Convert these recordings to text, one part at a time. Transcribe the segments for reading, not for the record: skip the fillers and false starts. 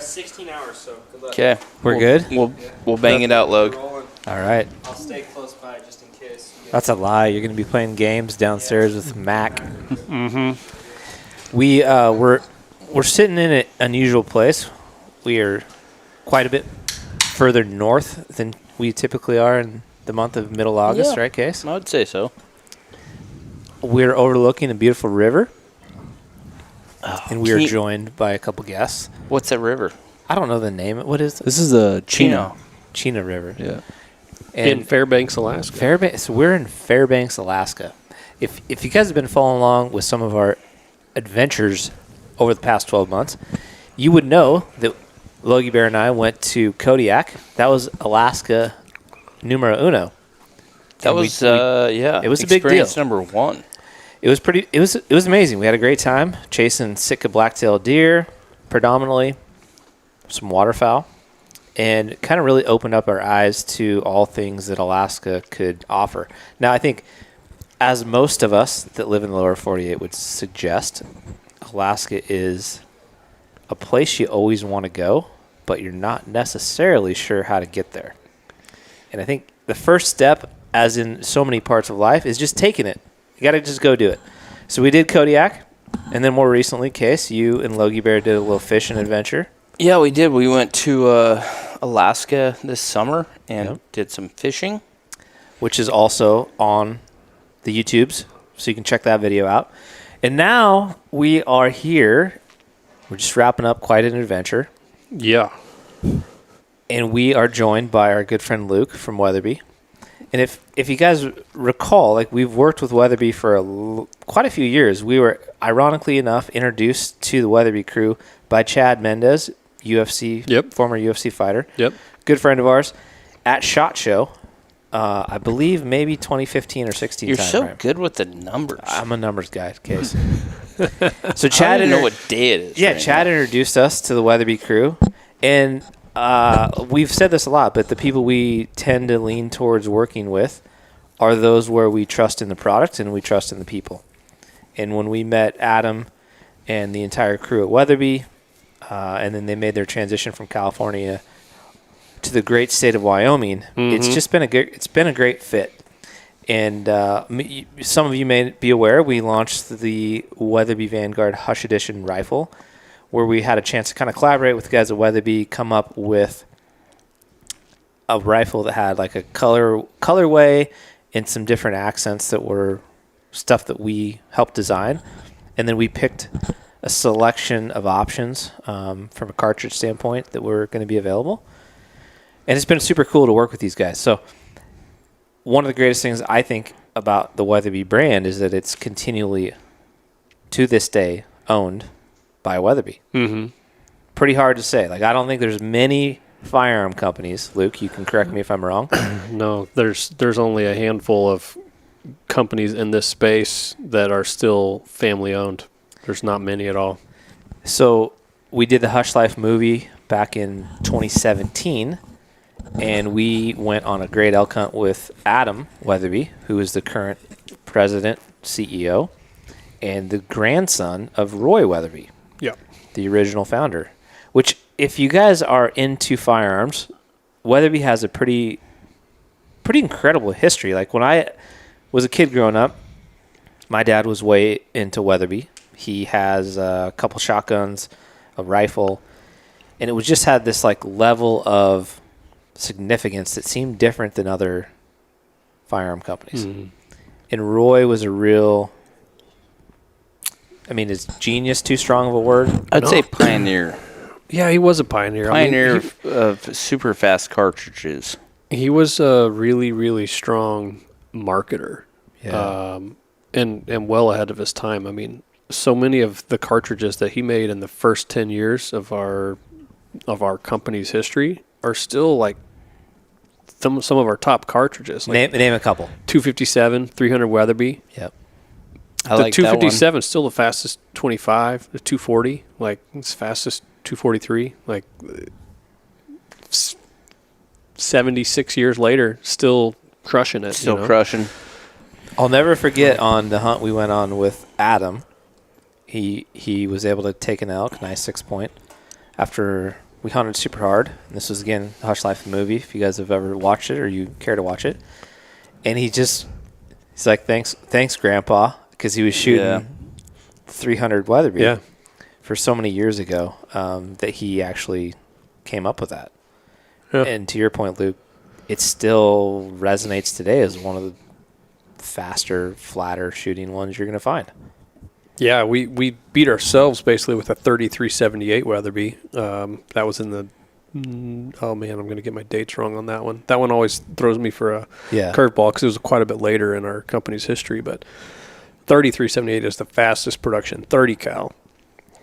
got 16 hours, so good luck. Okay. We're good? We'll bang it out, Log. Rolling. All right. I'll stay close by just in case. That's a lie. You're going to be playing games downstairs with Mac. We're sitting in an unusual place. We are quite a bit further north than we typically are in the month of middle August, right, Case? I would say so. We're overlooking a beautiful river, and we are can you- joined by a couple guests. What's that river? I don't know the name. What is it? This is a Chino. Chino River. Yeah. And In Fairbanks, Alaska. Fairbanks. So we're in Fairbanks, Alaska. If you guys have been following along with some of our adventures over the past 12 months, you would know that Logie Bear and I went to Kodiak. That was Alaska numero uno. That And was it was a big deal. Experience number 1. It was amazing. We had a great time chasing Sitka black-tailed deer, predominantly, some waterfowl, and kind of really opened up our eyes to all things that Alaska could offer. Now, I think, as most of us that live in the lower 48 would suggest, Alaska is a place you always want to go, but you're not necessarily sure how to get there. And I think the first step, as in so many parts of life, is just taking it. You got to just go do it. So we did Kodiak, and then more recently, Case, you and Logie Bear did a little fishing adventure. Yeah, we did. We went to Alaska this summer and did some fishing. Which is also on the YouTubes, so you can check that video out. And now we are here. We're just wrapping up quite an adventure. Yeah. And we are joined by our good friend Luke from Weatherby. And if you guys recall, like, we've worked with Weatherby for quite a few years. We were, ironically enough, introduced to the Weatherby crew by Chad Mendez, former UFC fighter. Yep. Good friend of ours, at SHOT Show. I believe maybe 2015 or 16. You're time so frame. good with the numbers. I'm a numbers guy, Case. So I Chad don't know what day it is. Yeah, right Chad now. introduced us to the Weatherby crew, and we've said this a lot, but the people we tend to lean towards working with are those where we trust in the product and we trust in the people. And when we met Adam and the entire crew at Weatherby, and then they made their transition from California to the great state of Wyoming, it's just been a great fit. And some of you may be aware, we launched the Weatherby Vanguard Hush Edition rifle, where we had a chance to kind of collaborate with the guys at Weatherby, come up with a rifle that had like a colorway and some different accents that were stuff that we helped design. And then we picked a selection of options from a cartridge standpoint that were going to be available. And it's been super cool to work with these guys. So one of the greatest things I think about the Weatherby brand is that it's continually, to this day, owned by Weatherby. Mm-hmm. Pretty hard to say. Like, I don't think there's many firearm companies. Luke, you can correct me if I'm wrong. No, there's only a handful of companies in this space that are still family owned. There's not many at all. So we did the Hushlife movie back in 2017, and we went on a great elk hunt with Adam Weatherby, who is the current president, CEO, and the grandson of Roy Weatherby. Yeah. The original founder, which, if you guys are into firearms, Weatherby has a pretty incredible history. Like, when I was a kid growing up, my dad was way into Weatherby. He has a couple shotguns, a rifle, and it was just had this like level of significance that seemed different than other firearm companies. Mm-hmm. And Roy was a real, I mean, is genius too strong of a word? I'd say pioneer. Yeah, he was a pioneer. Pioneer of super fast cartridges. He was a really, really strong marketer. Yeah. And well ahead of his time. I mean, so many of the cartridges that he made in the first 10 years of our company's history are still like some of our top cartridges. Like Name a couple. 257, 300 Weatherby. Yep. I like that one. 257 is still the fastest 25. The 240, like, it's fastest 243. Like, 76 years later, still crushing it. Still crushing. I'll never forget on the hunt we went on with Adam. He was able to take an elk, nice 6-point, after we hunted super hard. And this was, again, Hushlife the movie, if you guys have ever watched it or you care to watch it. And he's like, thanks, Grandpa, because he was shooting 300 Weatherby for so many years ago that he actually came up with that. Yeah. And to your point, Luke, it still resonates today as one of the faster, flatter shooting ones you're going to find. Yeah, we beat ourselves basically with a 3378 Weatherby. That was in the oh man, I'm going to get my dates wrong on that one. That one always throws me for a curveball because it was quite a bit later in our company's history. But 3378 is the fastest production 30 cal,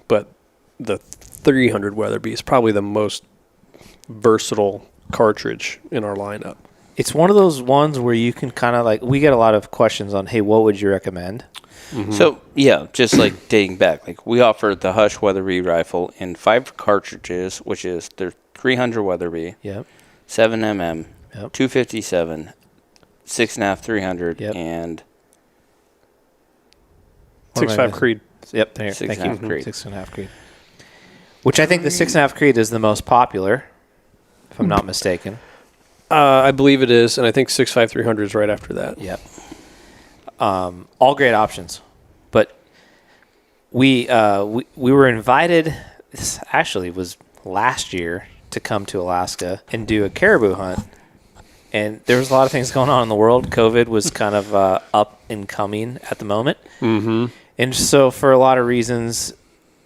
but the 300 Weatherby is probably the most versatile cartridge in our lineup. It's one of those ones where you can kind of like, we get a lot of questions on, hey, what would you recommend? Mm-hmm. So, yeah, just like dating back, like we offer the Hush Weatherby rifle in 5 cartridges, which is their 300 Weatherby, 7mm, 257, 6.5 300, and 6.5 Creed. Yep, there. Thank you. Creed. 6.5 Creed. Which I think the 6.5 Creed is the most popular, if I'm not mistaken. I believe it is, and I think 6.5 300 is right after that. Yep. All great options, but we were invited. This actually was last year to come to Alaska and do a caribou hunt, and there was a lot of things going on in the world. COVID was kind of up and coming at the moment, and so for a lot of reasons,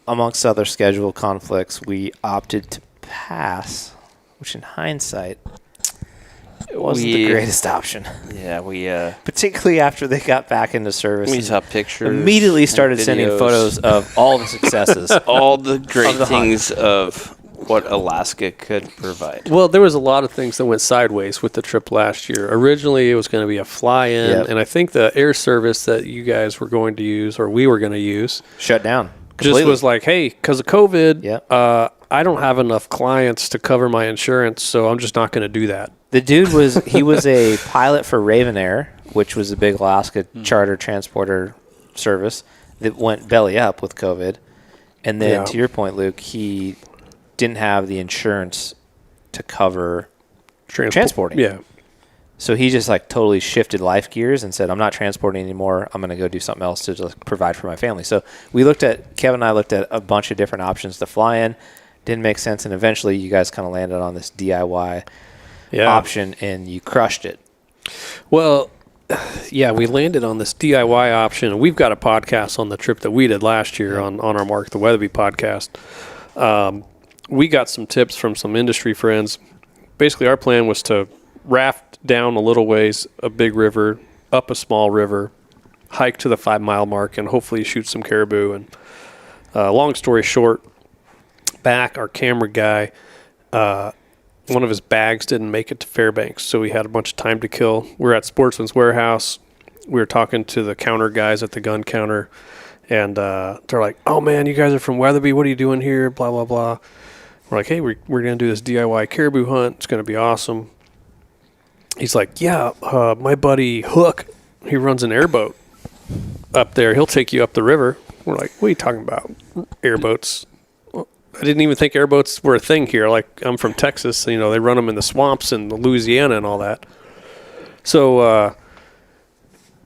amongst other schedule conflicts, we opted to pass, which in hindsight, it wasn't the greatest option. Yeah, we particularly after they got back into service. We saw pictures. Immediately started sending photos of all the successes, all the great things of what Alaska could provide. Well, there was a lot of things that went sideways with the trip last year. Originally, it was going to be a fly-in, and I think the air service that you guys were going to use, or we were going to use, shut down. Completely. Just was like, hey, because of COVID, I don't have enough clients to cover my insurance, so I'm just not going to do that. The dude was a pilot for Raven Air, which was a big Alaska charter transporter service that went belly up with COVID. And then to your point, Luke, he didn't have the insurance to cover transporting. Yeah. So he just like totally shifted life gears and said, I'm not transporting anymore. I'm going to go do something else to just provide for my family. So Kevin and I looked at a bunch of different options to fly in. Didn't make sense. And eventually you guys kind of landed on this DIY option, and you crushed it. Well, yeah, we landed on this DIY option. We've got a podcast on the trip that we did last year on our Mark the Weatherby podcast. We got some tips from some industry friends. Basically, our plan was to raft down a little ways, a big river, up a small river, hike to the 5-mile mark, and hopefully shoot some caribou. And long story short, our camera guy, one of his bags didn't make it to Fairbanks, so we had a bunch of time to kill. We were at Sportsman's Warehouse. We were talking to the counter guys at the gun counter, and they're like, oh, man, you guys are from Weatherby. What are you doing here? Blah, blah, blah. We're like, hey, we're going to do this DIY caribou hunt. It's going to be awesome. He's like, yeah, my buddy Hook, he runs an airboat up there. He'll take you up the river. We're like, what are you talking about? Airboats? I didn't even think airboats were a thing here. Like, I'm from Texas. They run them in the swamps in Louisiana and all that. So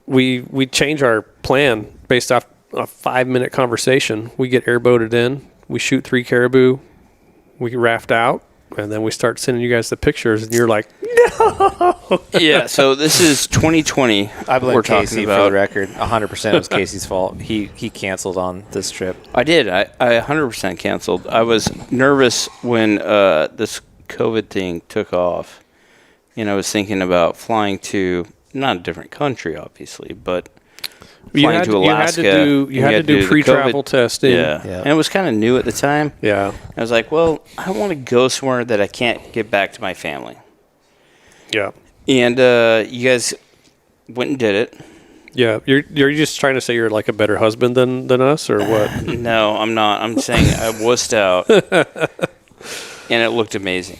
we change our plan based off a 5-minute conversation. We get airboated in. We shoot 3 caribou. We raft out. And then we start sending you guys the pictures. And you're like, no. Yeah, so this is 2020. I blame Casey for the record. 100% it was Casey's fault. He canceled on this trip. I did. I 100% canceled. I was nervous when this COVID thing took off. I was thinking about flying to, not a different country, obviously, but flying to Alaska. You had to do pre-travel testing. Yeah. And it was kind of new at the time. Yeah. I was like, well, I don't want to go somewhere that I can't get back to my family. Yeah. And you guys went and did it. Yeah. You're just trying to say you're like a better husband than us, or what? No, I'm not. I'm saying I wussed out, and it looked amazing.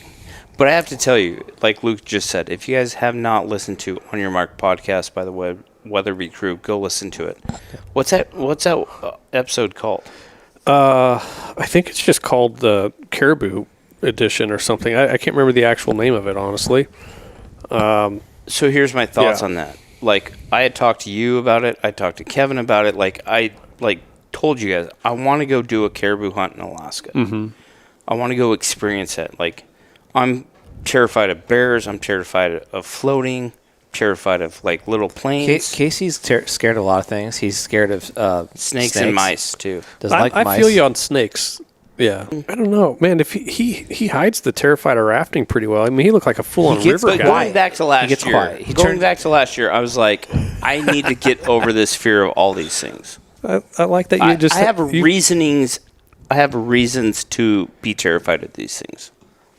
But I have to tell you, like Luke just said, if you guys have not listened to On Your Mark podcast by the Weatherby crew, go listen to it. What's that episode called? I think it's just called the Caribou. edition or something. I can't remember the actual name of it, honestly. So here's my thoughts on that. Like, I had talked to you about it. I talked to Kevin about it. Like, I told you guys, I want to go do a caribou hunt in Alaska. Mm-hmm. I want to go experience it. Like, I'm terrified of bears. I'm terrified of floating. Terrified of, like, little planes. Casey's scared of a lot of things. He's scared of snakes and mice, too. Doesn't like mice. I feel you on snakes. Yeah. I don't know. Man, if he hides the terrified of rafting pretty well. I mean, he looked like a full-on river guy. Going back to last gets year, quiet. going back to last year, I was like, I need to get over this fear of all these things. I like that you just... I have reasonings. I have reasons to be terrified of these things.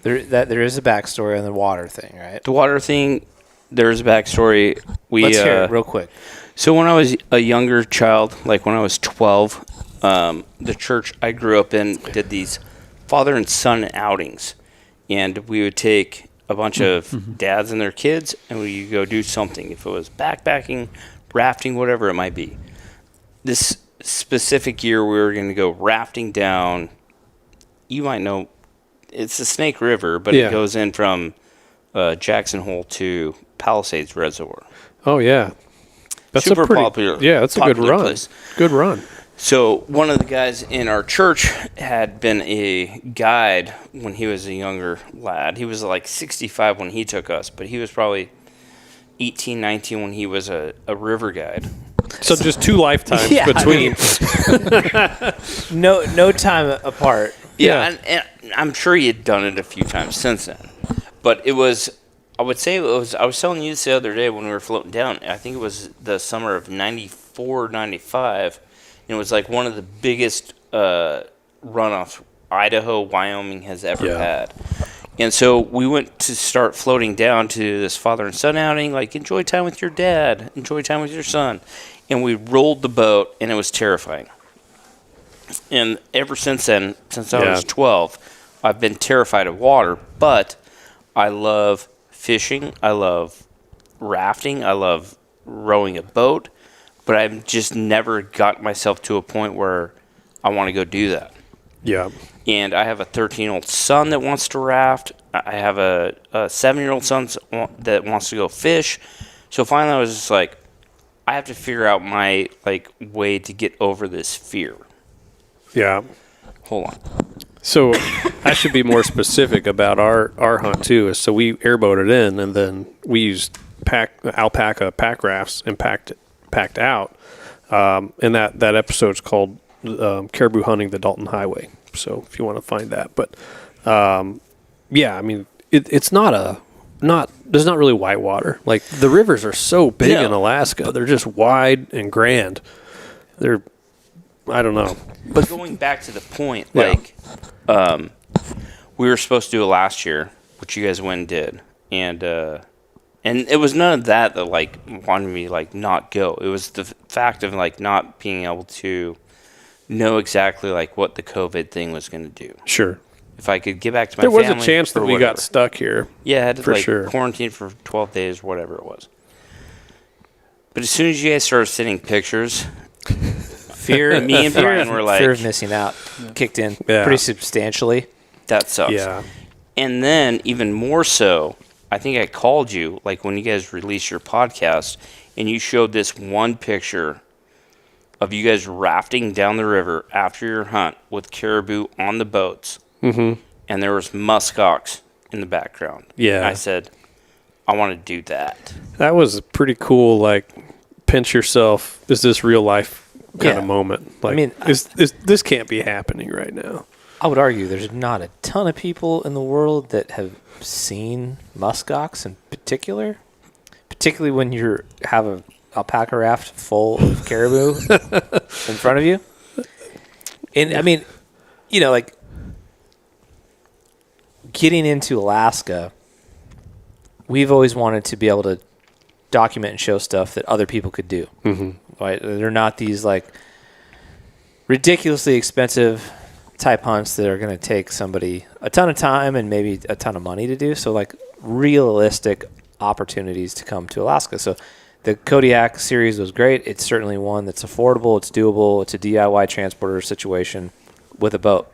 There is a backstory on the water thing, right? The water thing, there's a backstory. Let's hear it real quick. So when I was a younger child, like when I was 12, the church I grew up in did these father and son outings. And we would take a bunch of dads and their kids, and we would go do something. If it was backpacking, rafting, whatever it might be. This specific year, we were going to go rafting down. You might know, it's the Snake River, but it goes in from Jackson Hole to Palisades Reservoir. Oh, yeah. That's super a pretty popular. Yeah, that's a good run. Place. Good run. So one of the guys in our church had been a guide when he was a younger lad. He was like 65 when he took us, but he was probably 18, 19 when he was a river guide. So just 2 lifetimes between. No time apart. Yeah, and I'm sure he had done it a few times since then. But it was, I would say it was, I was telling you this the other day when we were floating down. I think it was the summer of 94, 95. And it was like one of the biggest runoffs Idaho, Wyoming has ever had. And so we went to start floating down to this father and son outing, like enjoy time with your dad, enjoy time with your son. And we rolled the boat, and it was terrifying. And ever since then, since I was 12, I've been terrified of water, but I love fishing, I love rafting, I love rowing a boat, but I've just never got myself to a point where I want to go do that. Yeah. And I have a 13-year-old son that wants to raft. I have a 7-year-old son that wants to go fish. So finally I was just like, I have to figure out my way to get over this fear. Yeah. Hold on. So I should be more specific about our hunt too. So we airboated in, and then we used alpaca pack rafts and packed out. And that episode's called Caribou Hunting the Dalton Highway. So if you want to find that, but yeah, I mean it's there's not really white water. Like the rivers are so big in Alaska, they're just wide and grand. I don't know. But going back to the point, we were supposed to do it last year, which you guys went and did, and it was none of that wanted me not go. It was the fact of not being able to know exactly what the COVID thing was going to do. Sure. If I could get back to my family. There was a chance that we got stuck here. Yeah, I had to for sure. quarantine for 12 days, whatever it was. But as soon as you guys started sending pictures, me and Brian were fear of missing out kicked in pretty substantially. That sucks. Yeah. And then even more so, I think I called you when you guys released your podcast, and you showed this one picture of you guys rafting down the river after your hunt with caribou on the boats. Mm-hmm. And there was muskox in the background. Yeah. And I said, I want to do that. That was pretty cool, pinch yourself, is this real life kind of moment? I mean, this can't be happening right now. I would argue there's not a ton of people in the world that have seen muskox in particularly when you have an alpaca raft full of caribou in front of you. And I mean, getting into Alaska, we've always wanted to be able to document and show stuff that other people could do. Mm-hmm. Right? They're not these ridiculously expensive type hunts that are going to take somebody a ton of time and maybe a ton of money to do. So realistic opportunities to come to Alaska. So the Kodiak series was great. It's certainly one that's affordable. It's doable. It's a DIY transporter situation with a boat.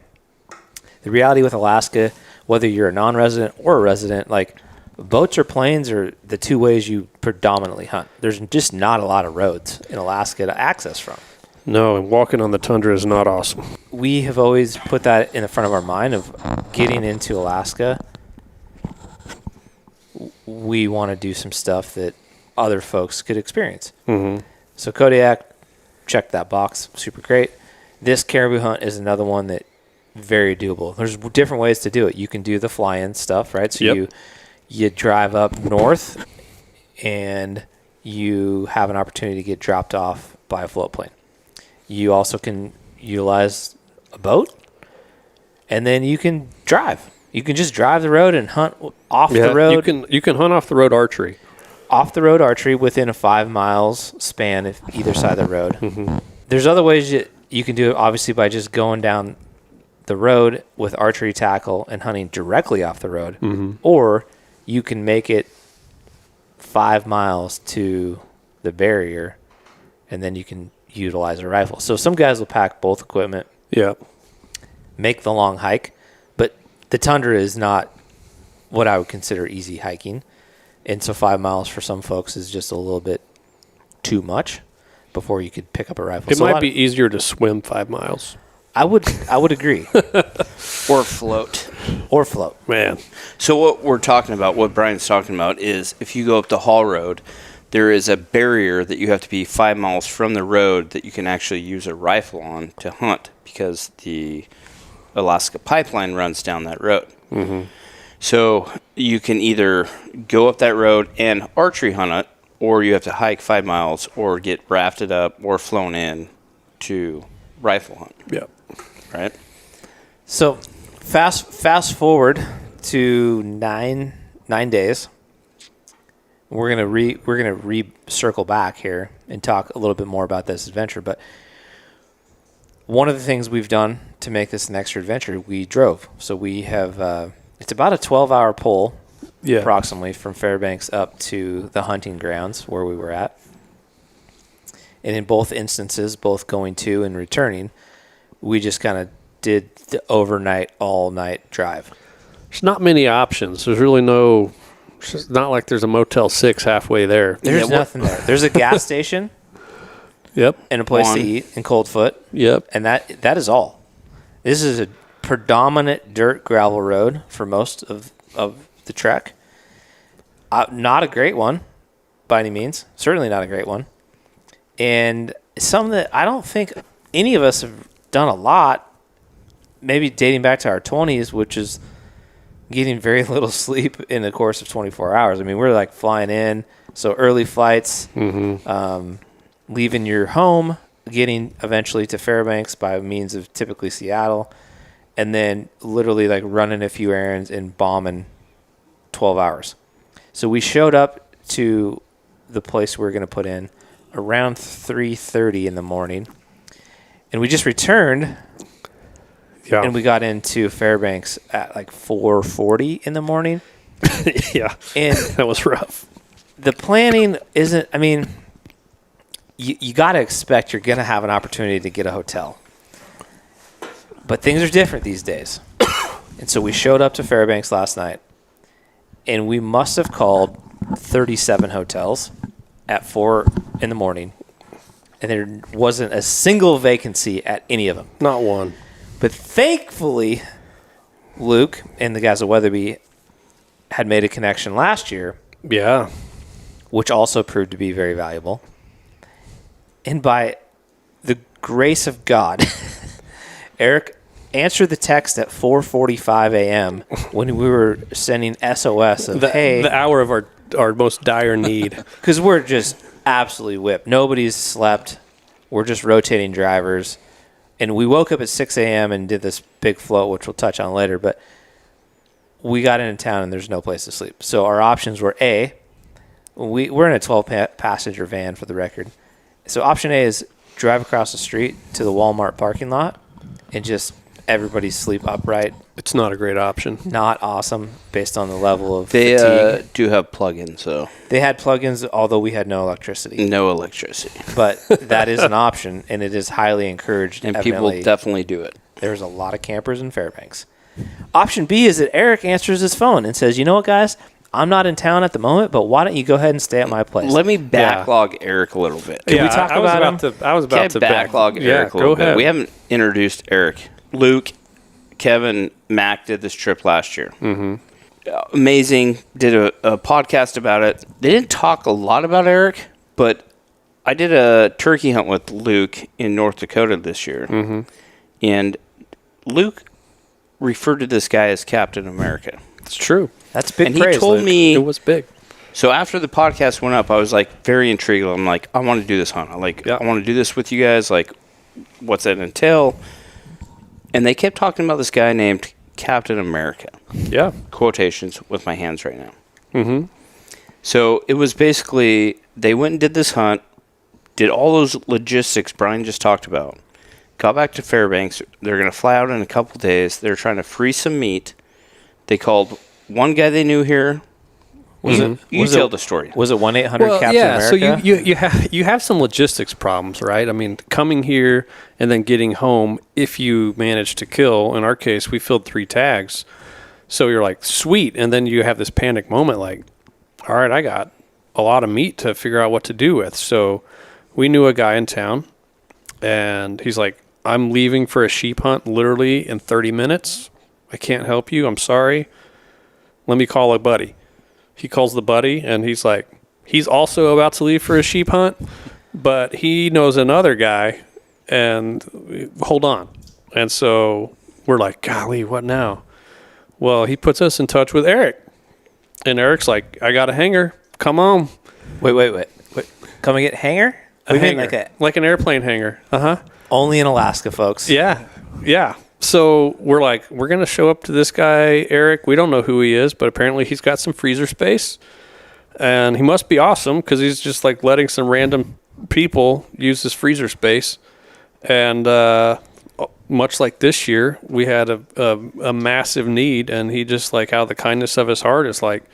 The reality with Alaska, whether you're a non-resident or a resident, like boats or planes are the two ways you predominantly hunt. There's just not a lot of roads in Alaska to access from. No, and walking on the tundra is not awesome. We have always put that in the front of our mind of getting into Alaska. We want to do some stuff that other folks could experience. Mm-hmm. So Kodiak, check that box. Super great. This caribou hunt is another one that very doable. There's different ways to do it. You can do the fly-in stuff, right? So you drive up north and you have an opportunity to get dropped off by a float plane. You also can utilize a boat, and then you can drive. You can just drive the road and hunt off the road. You can hunt off the road archery. Off the road archery within a 5 miles span of either side of the road. Mm-hmm. There's other ways you can do it, obviously, by just going down the road with archery tackle and hunting directly off the road. Mm-hmm. Or you can make it 5 miles to the barrier, and then you can utilize a rifle. So some guys will pack both equipment, make the long hike, but the tundra is not what I would consider easy hiking. And so 5 miles for some folks is just a little bit too much before you could pick up a rifle. It might be easier to swim 5 miles. I would agree. Or float. Man. So what we're talking about, what Brian's talking about, is if you go up the Hall Road, there is a barrier that you have to be 5 miles from the road that you can actually use a rifle on to hunt, because the Alaska pipeline runs down that road. Mm-hmm. So you can either go up that road and archery hunt it, or you have to hike 5 miles or get rafted up or flown in to rifle hunt. Yep. Right? So fast forward to nine days. We're gonna circle back here and talk a little bit more about this adventure. But one of the things we've done to make this an extra adventure, we drove. So we have it's about a 12-hour pull, approximately, from Fairbanks up to the hunting grounds where we were at. And in both instances, both going to and returning, we just kind of did the overnight, all-night drive. There's not many options. There's really no... It's not like there's a Motel 6 halfway there. There's nothing there. There's a gas station. Yep. And a place to eat in Coldfoot. Yep. And that is all. This is a predominant dirt gravel road for most of the trek. Not a great one by any means. Certainly not a great one. And something that I don't think any of us have done a lot, maybe dating back to our 20s, which is getting very little sleep in the course of 24 hours. I mean, we're like flying in, so early flights, leaving your home, getting eventually to Fairbanks by means of typically Seattle, and then literally like running a few errands and bombing 12 hours. So we showed up to the place we were going to put in around 3:30 in the morning, and we just returned. Yeah. And we got into Fairbanks at like 4:40 in the morning. Yeah. And that was rough. The planning isn't, I mean, you got to expect you're going to have an opportunity to get a hotel. But things are different these days. And so we showed up to Fairbanks last night, and we must have called 37 hotels at 4 in the morning, and there wasn't a single vacancy at any of them. Not one. But thankfully, Luke and the guys at Weatherby had made a connection last year. Yeah. Which also proved to be very valuable. And by the grace of God, Eric answered the text at 4:45 a.m. when we were sending SOS of, hey. The hour of our most dire need. Because we're just absolutely whipped. Nobody's slept. We're just rotating drivers. And we woke up at 6 a.m. and did this big float, which we'll touch on later. But we got into town, and there's no place to sleep. So our options were A, we're in a 12-passenger van for the record. So option A is drive across the street to the Walmart parking lot and just everybody sleep upright. It's not a great option. Not awesome based on the level of fatigue. They do have plugins, though. They had plugins, although we had no electricity. No electricity. But that is an option, and it is highly encouraged. And people definitely do it. There's a lot of campers in Fairbanks. Option B is that Eric answers his phone and says, "You know what, guys? I'm not in town at the moment, but why don't you go ahead and stay at my place?" Let me backlog Eric a little bit. Can we talk about him? I was about to backlog Eric a little bit. We haven't introduced Eric. Luke, Kevin, Mac did this trip last year. Mm-hmm. Amazing. Did a podcast about it. They didn't talk a lot about Eric, but I did a turkey hunt with Luke in North Dakota this year. Mm-hmm. And Luke referred to this guy as Captain America. It's true. That's big and praise, he told Luke. me it was big. So after the podcast went up, I was like very intrigued. I'm like, I want to do this hunt. I want to do this with you guys. Like, what's that entail? And they kept talking about this guy named Captain America. Yeah. Quotations with my hands right now. Mm-hmm. So it was basically, they went and did this hunt, did all those logistics Brian just talked about, got back to Fairbanks. They're going to fly out in a couple days. They're trying to freeze some meat. They called one guy they knew here. You tell the story. Was it 1-800 Captain America? So you have some logistics problems, right? I mean, coming here and then getting home, if you manage to kill, in our case, we filled 3 tags. So you're like, sweet. And then you have this panic moment like, all right, I got a lot of meat to figure out what to do with. So we knew a guy in town, and he's like, I'm leaving for a sheep hunt literally in 30 minutes. I can't help you. I'm sorry. Let me call a buddy. He calls the buddy, and he's like, he's also about to leave for a sheep hunt, but he knows another guy, and hold on. And so we're like, golly, what now? Well, he puts us in touch with Eric, and Eric's like, I got a hanger. Come on. Wait. Come and get hanger? A hanger. Like an airplane hanger. Uh-huh. Only in Alaska, folks. Yeah. So we're like, we're going to show up to this guy, Eric. We don't know who he is, but apparently he's got some freezer space. And he must be awesome because he's just like letting some random people use this freezer space. And much like this year, we had a massive need. And he just like out of the kindness of his heart is like,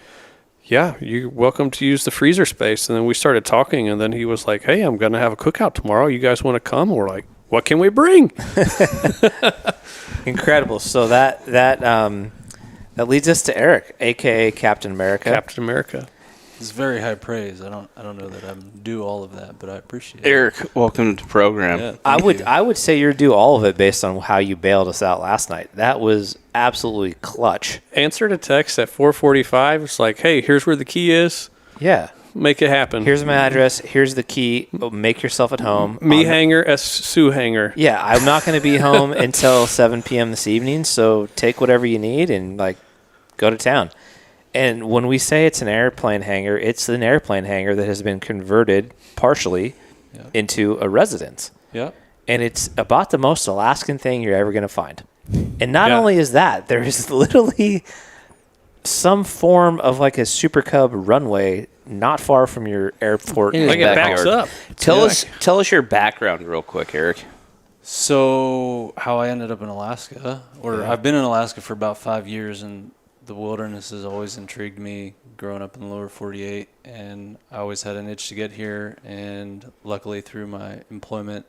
yeah, you're welcome to use the freezer space. And then we started talking. And then he was like, hey, I'm going to have a cookout tomorrow. You guys want to come? And we're like, what can we bring? Incredible. So that leads us to Eric, aka Captain America. Captain America. It's very high praise. I don't know that I'm due all of that, but I appreciate it. Eric, welcome to the program. Yeah, I would say you're due all of it based on how you bailed us out last night. That was absolutely clutch. Answered a text at 4:45. It's like, hey, here's where the key is. Yeah. Make it happen. Here's my address. Here's the key. Make yourself at home. Me hanger as Sue hanger. Yeah, I'm not going to be home until 7 p.m. this evening, so take whatever you need and, like, go to town. And when we say it's an airplane hangar, it's an airplane hangar that has been converted partially into a residence. Yeah. And it's about the most Alaskan thing you're ever going to find. And not only is that, there is literally some form of like a Super Cub runway not far from your airport. Like it backs up. Tell us your background real quick, Eric. So how I ended up in Alaska, I've been in Alaska for about 5 years, and the wilderness has always intrigued me growing up in the lower 48, and I always had an itch to get here. And luckily through my employment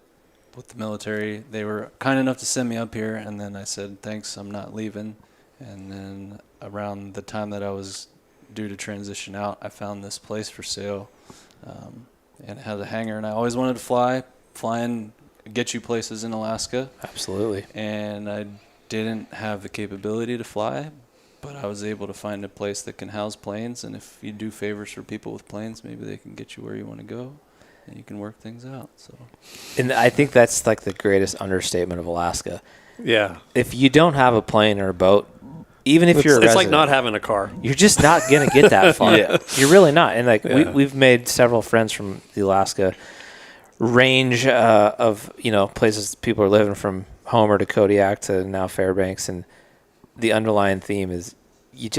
with the military, they were kind enough to send me up here, and then I said, thanks, I'm not leaving. And then around the time that I was due to transition out, I found this place for sale, and it had a hangar, and I always wanted to fly and get you places in Alaska. Absolutely. And I didn't have the capability to fly, but I was able to find a place that can house planes, and if you do favors for people with planes, maybe they can get you where you want to go, and you can work things out. So, and I think that's like the greatest understatement of Alaska. Yeah. If you don't have a plane or a boat, even if you're a it's resident, like not having a car. you're just not going to get that far. Yeah. You're really not. And like Yeah. we've made several friends from the Alaska range of, places people are living, from Homer to Kodiak to now Fairbanks. And the underlying theme is you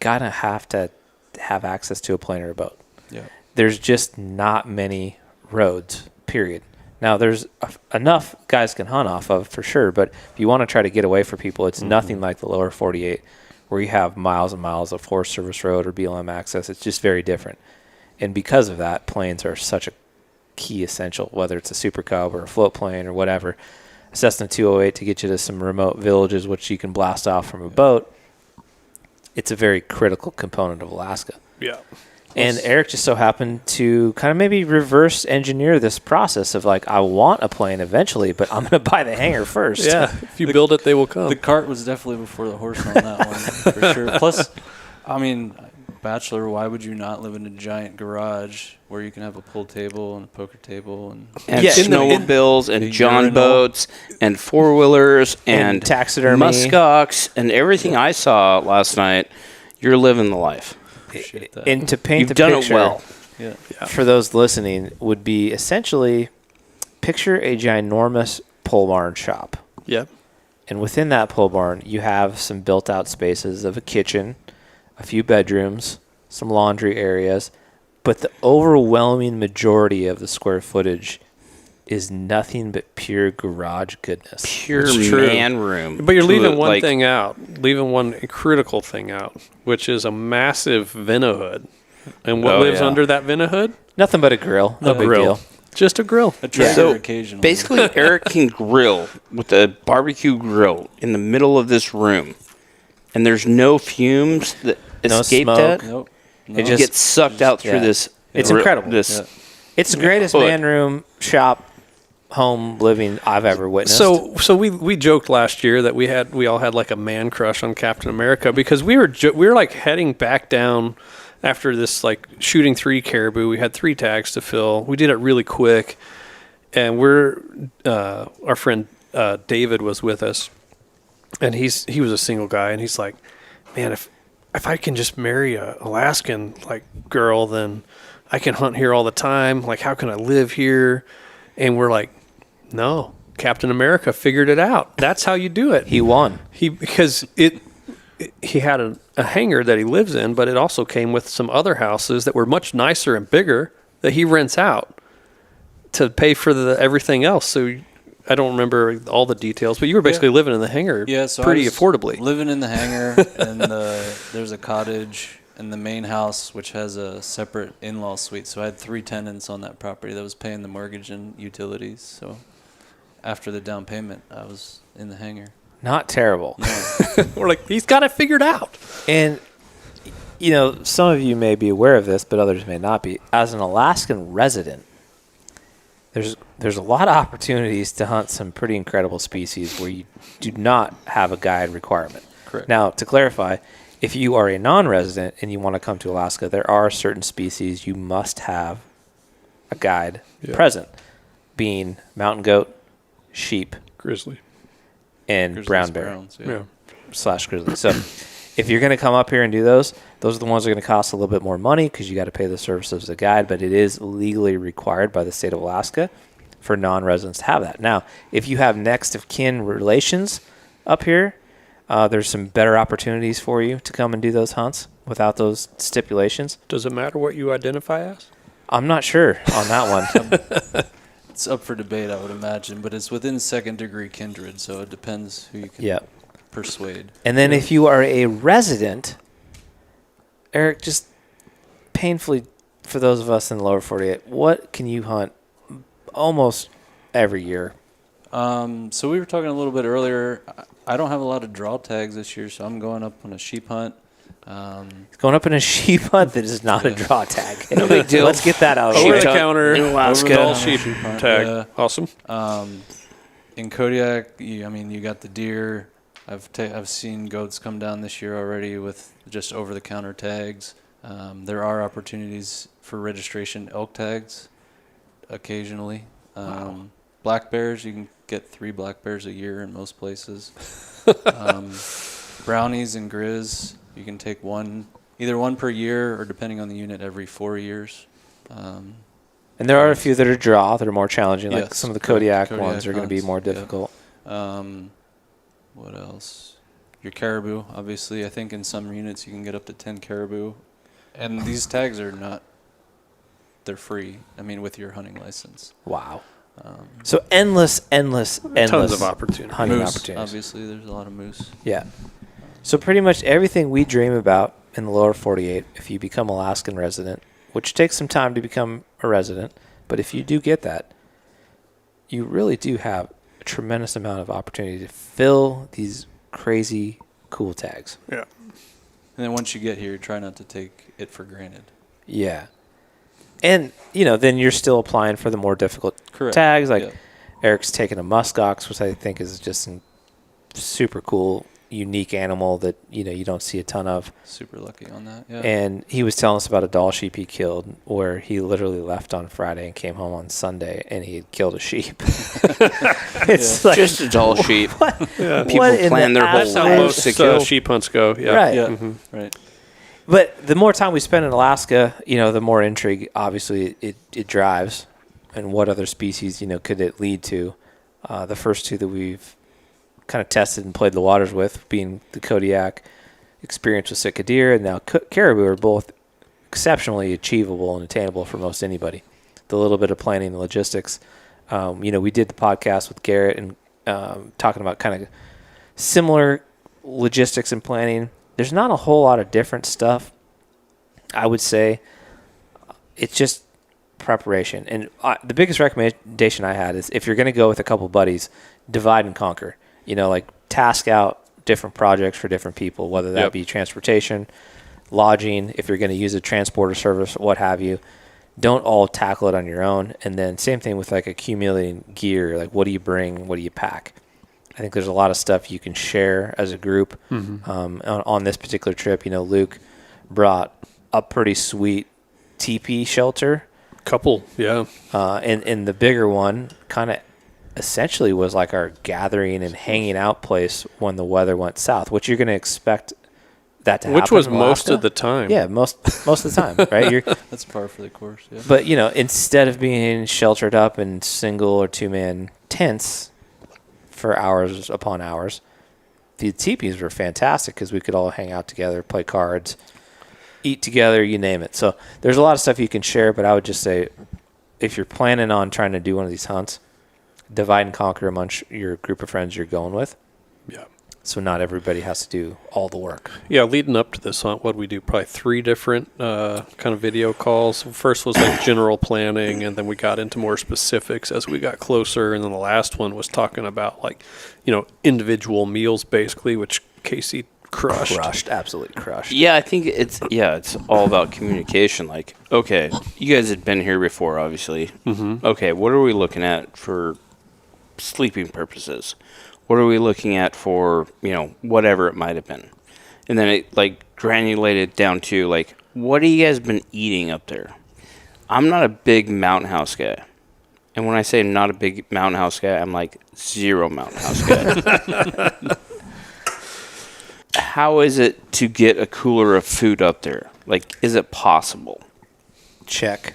gotta have to have access to a plane or a boat. yeah. There's just not many roads, period. Now, there's enough guys can hunt off of, for sure, but if you want to try to get away from people, it's nothing like the lower 48, where you have miles and miles of Forest Service Road or BLM access. It's just very different. And because of that, planes are such a key essential, whether it's a Super Cub or a float plane or whatever. a Cessna 208 to get you to some remote villages, which you can blast off from a boat. It's a very critical component of Alaska. Yeah. And Eric just so happened to kind of maybe reverse engineer this process of like, I want a plane eventually, but I'm going to buy the hangar first. Yeah. If you build it, they will come. The cart was definitely before the horse on that one, for sure. Plus, I mean, bachelor, why would you not live in a giant garage where you can have a pool table and a poker table and snowmobiles and John urinal. boats and four-wheelers and taxidermy, muskox and everything I saw last night? You're living the life. appreciate that. And to paint You've the done picture, it well. Yeah. for those listening, would be essentially picture a ginormous pole barn shop. Yeah. And within that pole barn, you have some built-out spaces of a kitchen, a few bedrooms, some laundry areas, but the overwhelming majority of the square footage is nothing but pure garage goodness. Pure It's true. man room. But you're to leaving it, one like, thing out, leaving one critical thing out, which is a massive Vino hood. And what Oh, lives yeah. under that Vino hood? Nothing but a grill. No A big grill. deal. Just a grill. A trailer So, occasionally. Basically, Eric can grill with a barbecue grill in the middle of this room, and there's no fumes that No escape smoke. that. Nope. It It just- gets sucked out through yeah. this. It's grill- incredible. This Yeah. It's the greatest Hood. man room, shop, home living I've ever witnessed. So we joked last year that we all had like a man crush on Captain America because we were like heading back down after this like shooting 3 Caribou. We had 3 tags to fill. We did it really quick, and our friend David was with us, and he was a single guy, and he's like, man, if I can just marry a Alaskan like girl, then I can hunt here all the time. Like, how can I live here? And we're like, no, Captain America figured it out. That's how you do it. he won. Because he had a hangar that he lives in, but it also came with some other houses that were much nicer and bigger that he rents out to pay for everything else. So I don't remember all the details, but you were basically living in the hangar So pretty I was affordably. living in the hangar, and there's a cottage in the main house, which has a separate in-law suite. So I had 3 tenants on that property that was paying the mortgage and utilities. So after the down payment, I was in the hangar. Not terrible. We're like, he's got it figured out. And, you know, some of you may be aware of this, but others may not be. As an Alaskan resident, there's a lot of opportunities to hunt some pretty incredible species where you do not have a guide requirement. Correct. Now, to clarify, if you are a non-resident and you want to come to Alaska, there are certain species you must have a guide present, being mountain goat, sheep, Grizzly. and Grizzlies, brown bear. browns, Yeah. / grizzly. So if you're going to come up here and do those are the ones that are going to cost a little bit more money because you got to pay the services of the guide, but it is legally required by the state of Alaska for non-residents to have that. Now, if you have next of kin relations up here, there's some better opportunities for you to come and do those hunts without those stipulations. Does it matter what you identify as? I'm not sure on that one. It's up for debate, I would imagine, but it's within second-degree kindred, so it depends who you can Yeah. persuade. And then if you are a resident, Eric, just painfully for those of us in the lower 48, what can you hunt almost every year? So we were talking a little bit earlier. I don't have a lot of draw tags this year, so I'm going up on a sheep hunt. Going up in a sheep hunt that is not a draw tag. No big deal. Let's get that out of Over the the way. counter, in Alaska. all sheep hunt, tag. yeah. Awesome. In Kodiak, you got the deer. I've seen goats come down this year already with just over-the-counter tags. There are opportunities for registration elk tags occasionally. Black bears, you can get 3 black bears a year in most places. Brownies and grizz, you can take either one per year or depending on the unit every 4 years. And there are a few that are draw that are more challenging. Like Yes, some of the correct. Kodiak ones are going to be hunts, more yeah. difficult. What else? Your caribou, obviously. I think in some units you can get up to 10 caribou. And these tags they're free. I mean, with your hunting license. Wow. So endless Tons of opportunity. hunting Moose, opportunities. obviously. There's a lot of moose. Yeah. So pretty much everything we dream about in the lower 48, if you become Alaskan resident, which takes some time to become a resident, but if you do get that, you really do have a tremendous amount of opportunity to fill these crazy cool tags. Yeah. And then once you get here, try not to take it for granted. Yeah. And, then you're still applying for the more difficult tags. Like Eric's taking a muskox, which I think is just a super cool, unique animal that, you don't see a ton of. Super lucky on that, yeah. And he was telling us about a Dall sheep he killed where he literally left on Friday and came home on Sunday and he had killed a sheep. It's like, just a Dall sheep. What? Yeah. People What in plan the their whole That's how absolute- lives to most kill. sheep hunts go. Yeah. Right. Yeah, Mm-hmm. right. But the more time we spend in Alaska, the more intrigue, obviously, it drives. And what other species, could it lead to? The first two that we've kind of tested and played the waters with, being the Kodiak experience with Sitka deer and now Caribou, are both exceptionally achievable and attainable for most anybody. The little bit of planning and logistics. We did the podcast with Garrett and talking about kind of similar logistics and planning. There's not a whole lot of different stuff, I would say. It's just preparation. And the biggest recommendation I had is if you're going to go with a couple buddies, divide and conquer. Like task out different projects for different people, whether that be transportation, lodging, if you're going to use a transporter service, what have you. Don't all tackle it on your own. And then same thing with like accumulating gear. Like what do you bring? What do you pack? I think there's a lot of stuff you can share as a group. On this particular trip, Luke brought a pretty sweet teepee shelter. Couple. Yeah. And the bigger one kind of essentially was like our gathering and hanging out place when the weather went south, which you're going to expect that to happen. Which was in most Alaska. of the time. Yeah, most of the time, right? That's par for the course, yeah. But, instead of being sheltered up in single or two-man tents for hours upon hours, the teepees were fantastic because we could all hang out together, play cards, eat together, you name it. So there's a lot of stuff you can share, but I would just say if you're planning on trying to do one of these hunts, divide and conquer amongst your group of friends you're going with. Yeah. So not everybody has to do all the work. Yeah, leading up to this hunt, what we do, probably 3 different kind of video calls. First was like general planning, and then we got into more specifics as we got closer. And then the last one was talking about like, individual meals basically, which Casey crushed. Absolutely crushed. Yeah, I think it's all about communication. Like, okay, you guys had been here before, obviously. Mm-hmm. Okay, what are we looking at for sleeping purposes? What are we looking at for, whatever it might have been? And then it, granulated down to, what have you guys been eating up there? I'm not a big mountain house guy. And when I say not a big mountain house guy, I'm like 0 mountain house guy. How is it to get a cooler of food up there? Is it possible? Check.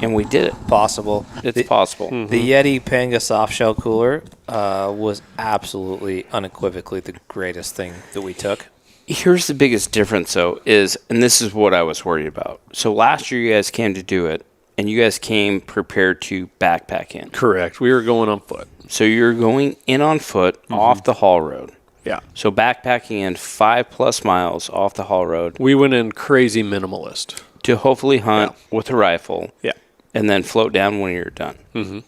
And we did it. Possible. It's possible. The Yeti Panga soft shell cooler was absolutely, unequivocally the greatest thing that we took. Here's the biggest difference, though, and this is what I was worried about. So last year you guys came to do it, and you guys came prepared to backpack in. Correct. We were going on foot. So you're going in on foot off the haul road. Yeah. So backpacking in 5+ miles off the haul road We went in crazy minimalist. to hopefully hunt with a rifle. Yeah. And then float down when you're done. Mm-hmm.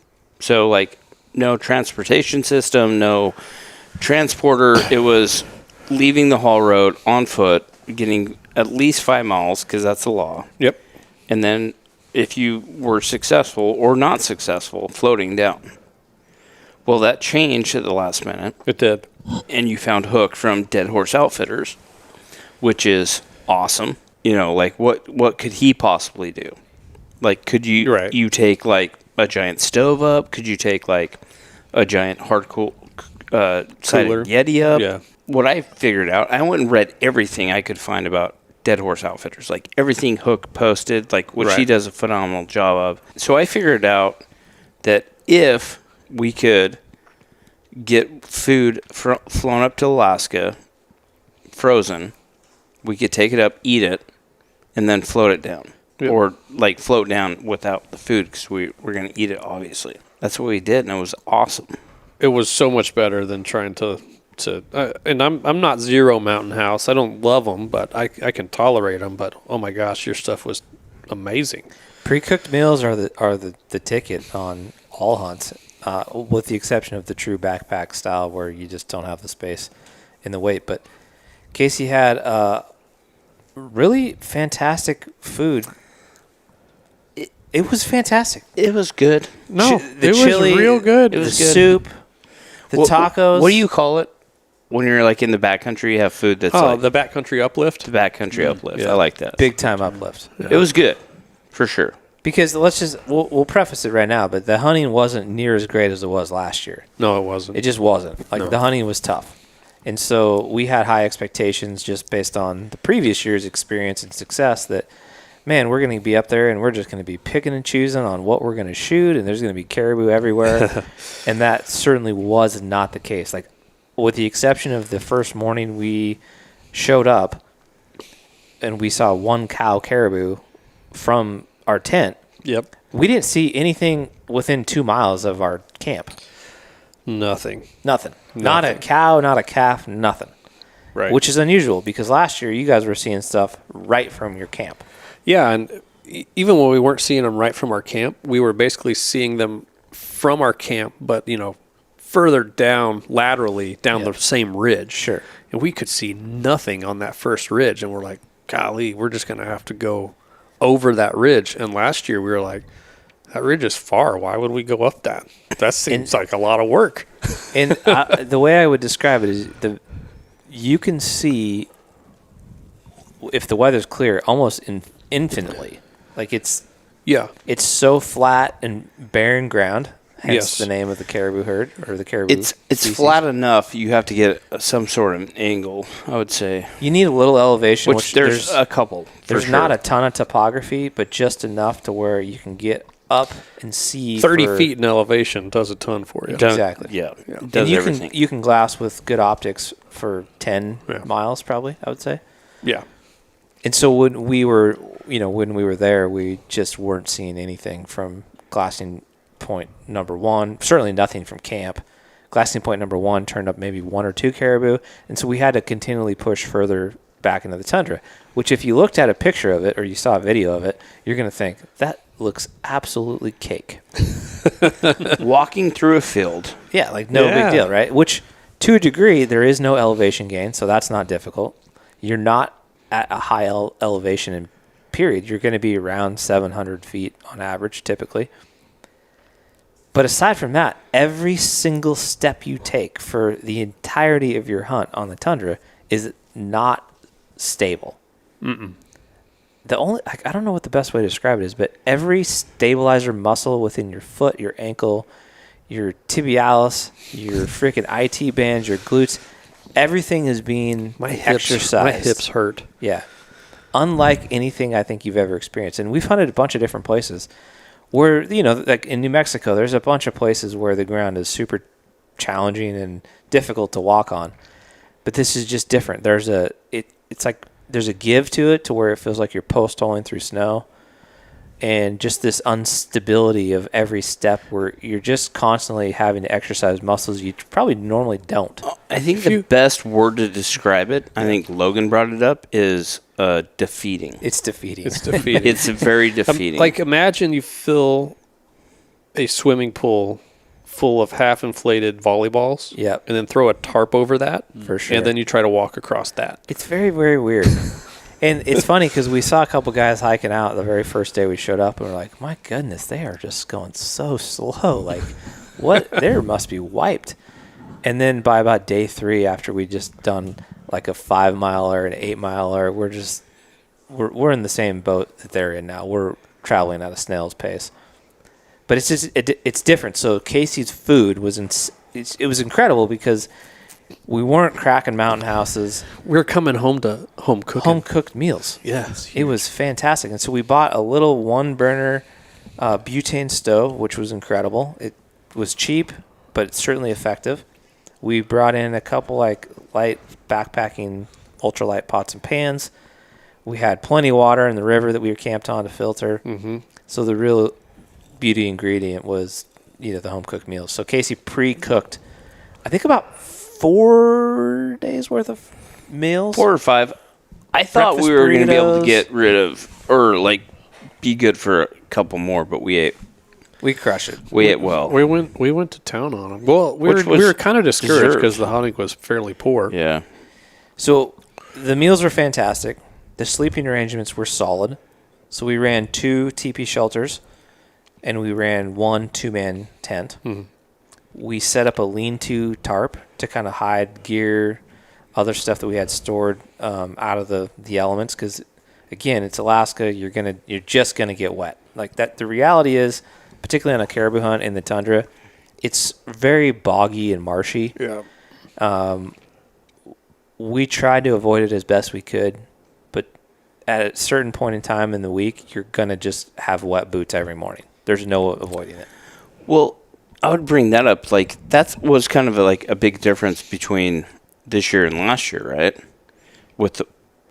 So, no transportation system, no transporter. It was leaving the haul road on foot, getting at least 5 miles, because that's the law. Yep. And then if you were successful or not successful, floating down. Well, that changed at the last minute. It did. And you found Hook from Dead Horse Outfitters, which is awesome. What could he possibly do? Could you you take a giant stove up? Could you take a giant hard-cooled sided Yeti up? Yeah. What I figured out, I went and read everything I could find about Dead Horse Outfitters, everything Hook posted, which he does a phenomenal job of. So I figured out that if we could get food flown up to Alaska, frozen, we could take it up, eat it, and then float it down. Yep. Or float down without the food because we're going to eat it, obviously. That's what we did, and it was awesome. It was so much better than trying to and I'm not 0 mountain house. I don't love them, but I can tolerate them. But oh my gosh, your stuff was amazing. Pre-cooked meals are the ticket on all hunts. with the exception of the true backpack style where you just don't have the space in the weight. But Casey had really fantastic food. It was fantastic. It was good. No, The it chili, was real good. It was the good. soup, the tacos. What do you call it when you're like in the backcountry? You have food that's like the backcountry uplift. the backcountry uplift. Yeah. I like that. Big time uplift. Yeah. It was good, for sure. Because we'll preface it right now, but the hunting wasn't near as great as it was last year. No, it wasn't. It just wasn't. Like No. the hunting was tough. And so we had high expectations just based on the previous year's experience and success that, man, we're going to be up there and we're just going to be picking and choosing on what we're going to shoot, and there's going to be caribou everywhere. And that certainly was not the case. Like, with the exception of the first morning we showed up and we saw one cow caribou from our tent, Yep. we didn't see anything within 2 miles of our camp. Nothing. Nothing. Not a cow, not a calf, nothing. Right. Which is unusual because last year you guys were seeing stuff right from your camp. Yeah, and even when we weren't seeing them right from our camp, we were basically seeing them from our camp, but further down laterally down the same ridge. Sure. And we could see nothing on that first ridge, and we're like, golly, we're just going to have to go over that ridge. And last year we were like, that ridge is far. Why would we go up that? That seems like a lot of work. And the way I would describe it is you can see, if the weather's clear, almost infinitely. Like it's so flat and barren ground. Hence Yes. the name of the caribou herd or the caribou. It's species. flat enough. You have to get some sort of angle, I would say. You need a little elevation, Which there's a couple. There's not a ton of topography, but just enough to where you can get up and see 30 feet in elevation does a ton for you. Exactly. Yeah. It And does you everything. can glass with good optics for 10 miles probably, I would say. Yeah. And so when we were there, we just weren't seeing anything from glassing point number one. Certainly nothing from camp. Glassing point number one turned up maybe 1 or 2 caribou, and so we had to continually push further back into the tundra. Which, if you looked at a picture of it or you saw a video of it, you're going to think that looks absolutely cake. Walking through a field. Yeah, like no big deal, right? Which, to a degree, there is no elevation gain, so that's not difficult. You're not at a high elevation in period. You're going to be around 700 feet on average, typically. But aside from that, every single step you take for the entirety of your hunt on the tundra is not stable. The only, I don't know what the best way to describe it is, but every stabilizer muscle within your foot, your ankle, your tibialis, your freaking IT bands, your glutes, everything is being exercised. My hips hurt. Yeah. Unlike anything I think you've ever experienced. And we've hunted a bunch of different places where, like in New Mexico, there's a bunch of places where the ground is super challenging and difficult to walk on. But this is just different. It's like there's a give to it to where it feels like you're post-holing through snow. And just this instability of every step where you're just constantly having to exercise muscles you probably normally don't. I think the best word to describe it, I think Logan brought it up, is defeating. It's defeating. It's defeating. It's very defeating. Like, imagine you fill a swimming pool full of half-inflated volleyballs. Yep. And then throw a tarp over that. For sure. And then you try to walk across that. It's very, very weird. And it's funny because we saw a couple guys hiking out the very first day we showed up, and we're like, my goodness, they are just going so slow. Like, what? They must be wiped. And then by about day 3, after we just done like a 5-miler and 8-miler, we're in the same boat that they're in now. We're traveling at a snail's pace. But it's just it's different. So Casey's food was it was incredible because we weren't cracking mountain houses. We're coming home to home cooking. Home cooked meals. Yes. It was fantastic. And so we bought a little 1-burner butane stove, which was incredible. It was cheap, but it's certainly effective. We brought in a couple like light backpacking ultralight pots and pans. We had plenty of water in the river that we were camped on to filter. Mm-hmm. So the real beauty ingredient was the home cooked meals. So Casey pre-cooked, I think about 4 days worth of meals. 4 or 5. I thought Breakfast we were going to be able to burritos. get rid of, or like be good for a couple more, but we ate We crush it. We ate well. We went to town on them. Well, we were kind of discouraged because the hunting was fairly poor. Yeah. So the meals were fantastic. The sleeping arrangements were solid. So we ran 2 teepee shelters, and we ran 1 2-man tent. Mm-hmm. We set up a lean-to tarp to kind of hide gear, other stuff that we had stored out of the elements. Because again, it's Alaska. You're just gonna get wet like that. The reality is, particularly on a caribou hunt in the tundra, it's very boggy and marshy. Yeah. We tried to avoid it as best we could, but at a certain point in time in the week, you're gonna just have wet boots every morning. There's no avoiding it. Well, I would bring that up. Like, that was kind of a big difference between this year and last year, right? With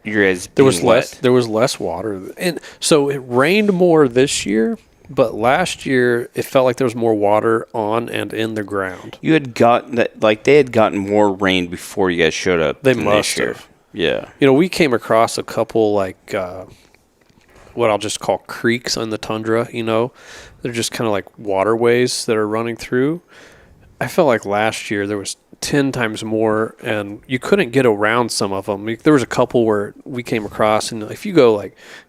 your guys being wet. There was less water, and so it rained more this year. But last year, it felt like there was more water on and in the ground. You had gotten that, they had gotten more rain before you guys showed up. They must have. Yeah. We came across a couple what I'll just call creeks on the tundra. They're just kind of like waterways that are running through. I felt like last year there was 10 times more, and you couldn't get around some of them. There was a couple where we came across, and if you go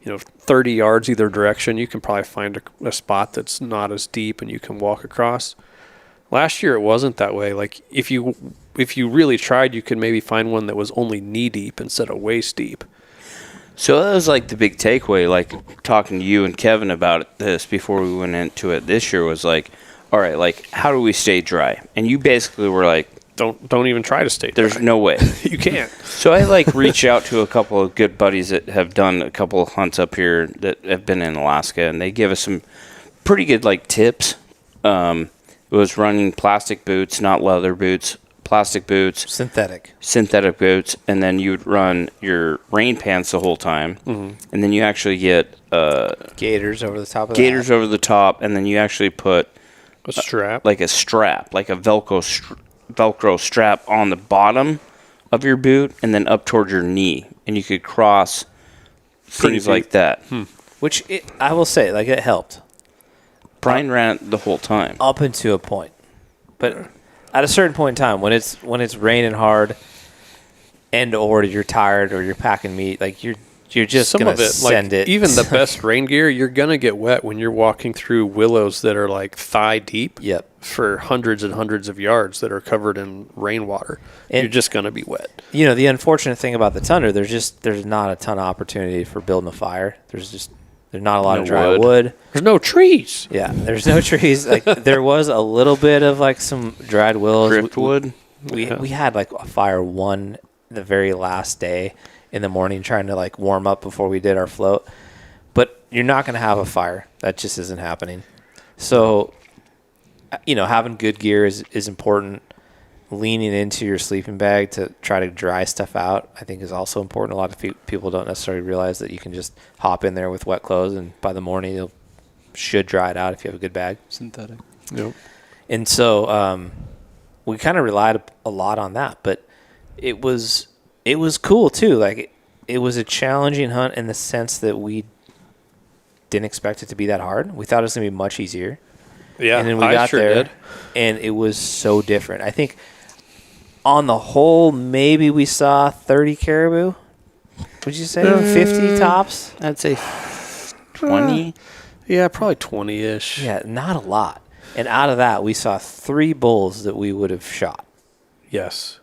30 yards either direction, you can probably find a spot that's not as deep and you can walk across. Last year it wasn't that way. Like if you really tried, you could maybe find one that was only knee deep instead of waist deep. So that was the big takeaway, talking to you and Kevin about this before we went into it this year was all right, how do we stay dry? And you basically were like, don't even try to stay dry. There's no way. You can't. So I reached out to a couple of good buddies that have done a couple of hunts up here that have been in Alaska, and they give us some pretty good tips. It was running plastic boots, not leather boots, plastic boots. Synthetic boots, and then you would run your rain pants the whole time, and then you actually get gaiters over the top of gaiters over the top, and then you actually put a strap, like a Velcro strap on the bottom of your boot and then up towards your knee, and you could cross things like that. Which I will say, it helped. Brian ran it the whole time. Up until a point. But at a certain point in time, when it's raining hard or you're tired or you're packing meat, you're just going to send it. Even the best rain gear, you're going to get wet when you're walking through willows that are thigh deep. Yep. For hundreds and hundreds of yards that are covered in rainwater. And you're just going to be wet. The unfortunate thing about the tundra, there's not a ton of opportunity for building a fire. There's not a lot of dry wood. There's no trees. Yeah, there's no trees. There was a little bit of some dried willows. Driftwood. We had a fire the very last day in the morning trying to warm up before we did our float. But you're not going to have a fire. That just isn't happening. So, having good gear is important. Leaning into your sleeping bag to try to dry stuff out, I think, is also important. A lot of people don't necessarily realize that you can just hop in there with wet clothes, and by the morning you should dry it out if you have a good bag. Synthetic. Yep. And so we kind of relied a lot on that, but it was cool too. It was a challenging hunt in the sense that we didn't expect it to be that hard. We thought it was going to be much easier. Yeah, and then we got there, and it was so different. I think on the whole, maybe we saw 30 caribou. Would you say 50 tops? I'd say 20. Yeah, probably 20-ish. Yeah, not a lot. And out of that, we saw 3 bulls that we would have shot. Yes.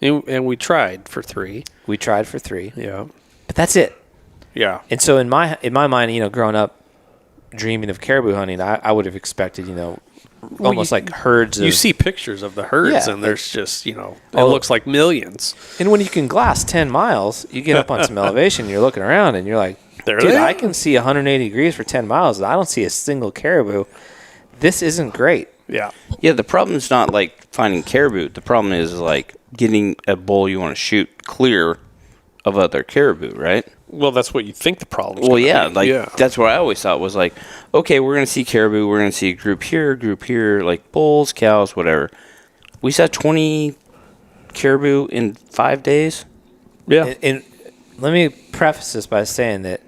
And we tried for 3. We tried for 3. Yeah. But that's it. Yeah. And so in my mind, growing up, dreaming of caribou hunting, I would have expected, almost herds. You see pictures of the herds, and there's just, it looks like millions. And when you can glass 10 miles, you get up on some elevation, you're looking around, and you're like, dude, I can see 180 degrees for 10 miles, and I don't see a single caribou. This isn't great. Yeah. Yeah, the problem is not finding caribou. The problem is getting a bull you want to shoot clear of other caribou, right? Well, that's what you think the problem is. Well, yeah, that's what I always thought was okay, we're going to see caribou, we're going to see a group here, bulls, cows, whatever. We saw 20 caribou in 5 days. Yeah. And let me preface this by saying that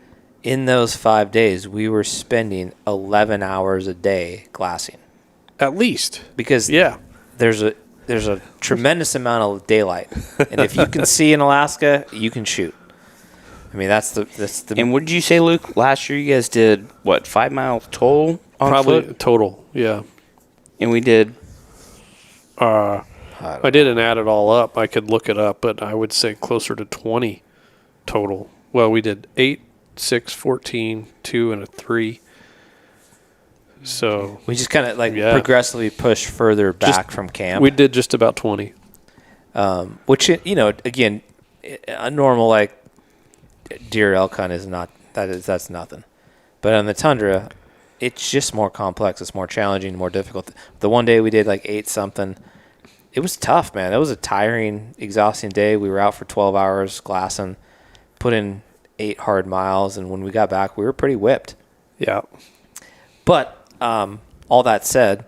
in those 5 days, we were spending 11 hours a day glassing. At least. Because there's a tremendous amount of daylight. And if you can see in Alaska, you can shoot. I mean, that's the. And what did you say, Luke? Last year you guys did, 5 miles total on Probably foot? total, yeah. And we did... I didn't add it all up. I could look it up, but I would say closer to 20 total. Well, we did 8, 6, 14, 2, and a 3. So we just kind of progressively push further back from camp. We did just about 20. Which, again, a normal deer elk hunt is not, that's nothing. But on the tundra, it's just more complex. It's more challenging, more difficult. The one day we did 8 something. It was tough, man. It was a tiring, exhausting day. We were out for 12 hours glassing, put in 8 hard miles, and when we got back, we were pretty whipped. Yeah. But all that said,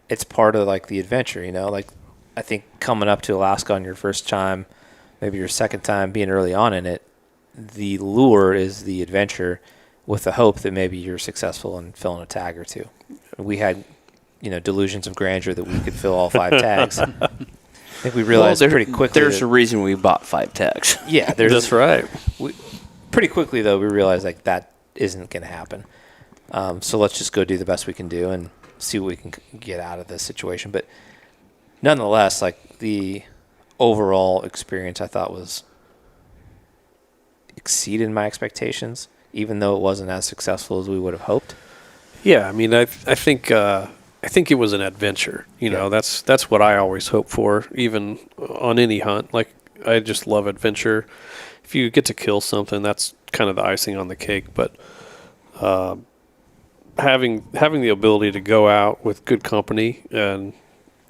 it's part of the adventure, I think coming up to Alaska on your first time, maybe your second time, being early on in it, the lure is the adventure with the hope that maybe you're successful in filling a tag or two. We had, delusions of grandeur that we could fill all 5 tags. I think we realized pretty quickly. There's a reason we bought 5 tags. Yeah, that's right. Pretty quickly, though, we realized that isn't going to happen. So let's just go do the best we can do and see what we can get out of this situation. But nonetheless, the overall experience I thought was exceeded my expectations, even though it wasn't as successful as we would have hoped. Yeah, I mean, I think it was an adventure. That's what I always hope for, even on any hunt. I just love adventure. If you get to kill something, that's kind of the icing on the cake. But having the ability to go out with good company and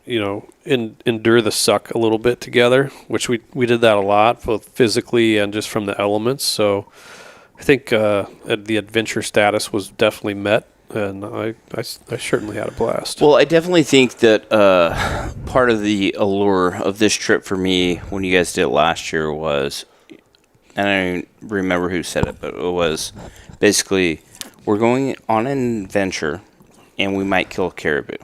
endure the suck a little bit together, which we did that a lot, both physically and just from the elements. So I think the adventure status was definitely met, and I certainly had a blast. Well, I definitely think that part of the allure of this trip for me when you guys did it last year was, and I don't even remember who said it, but it was basically we're going on an adventure and we might kill a caribou.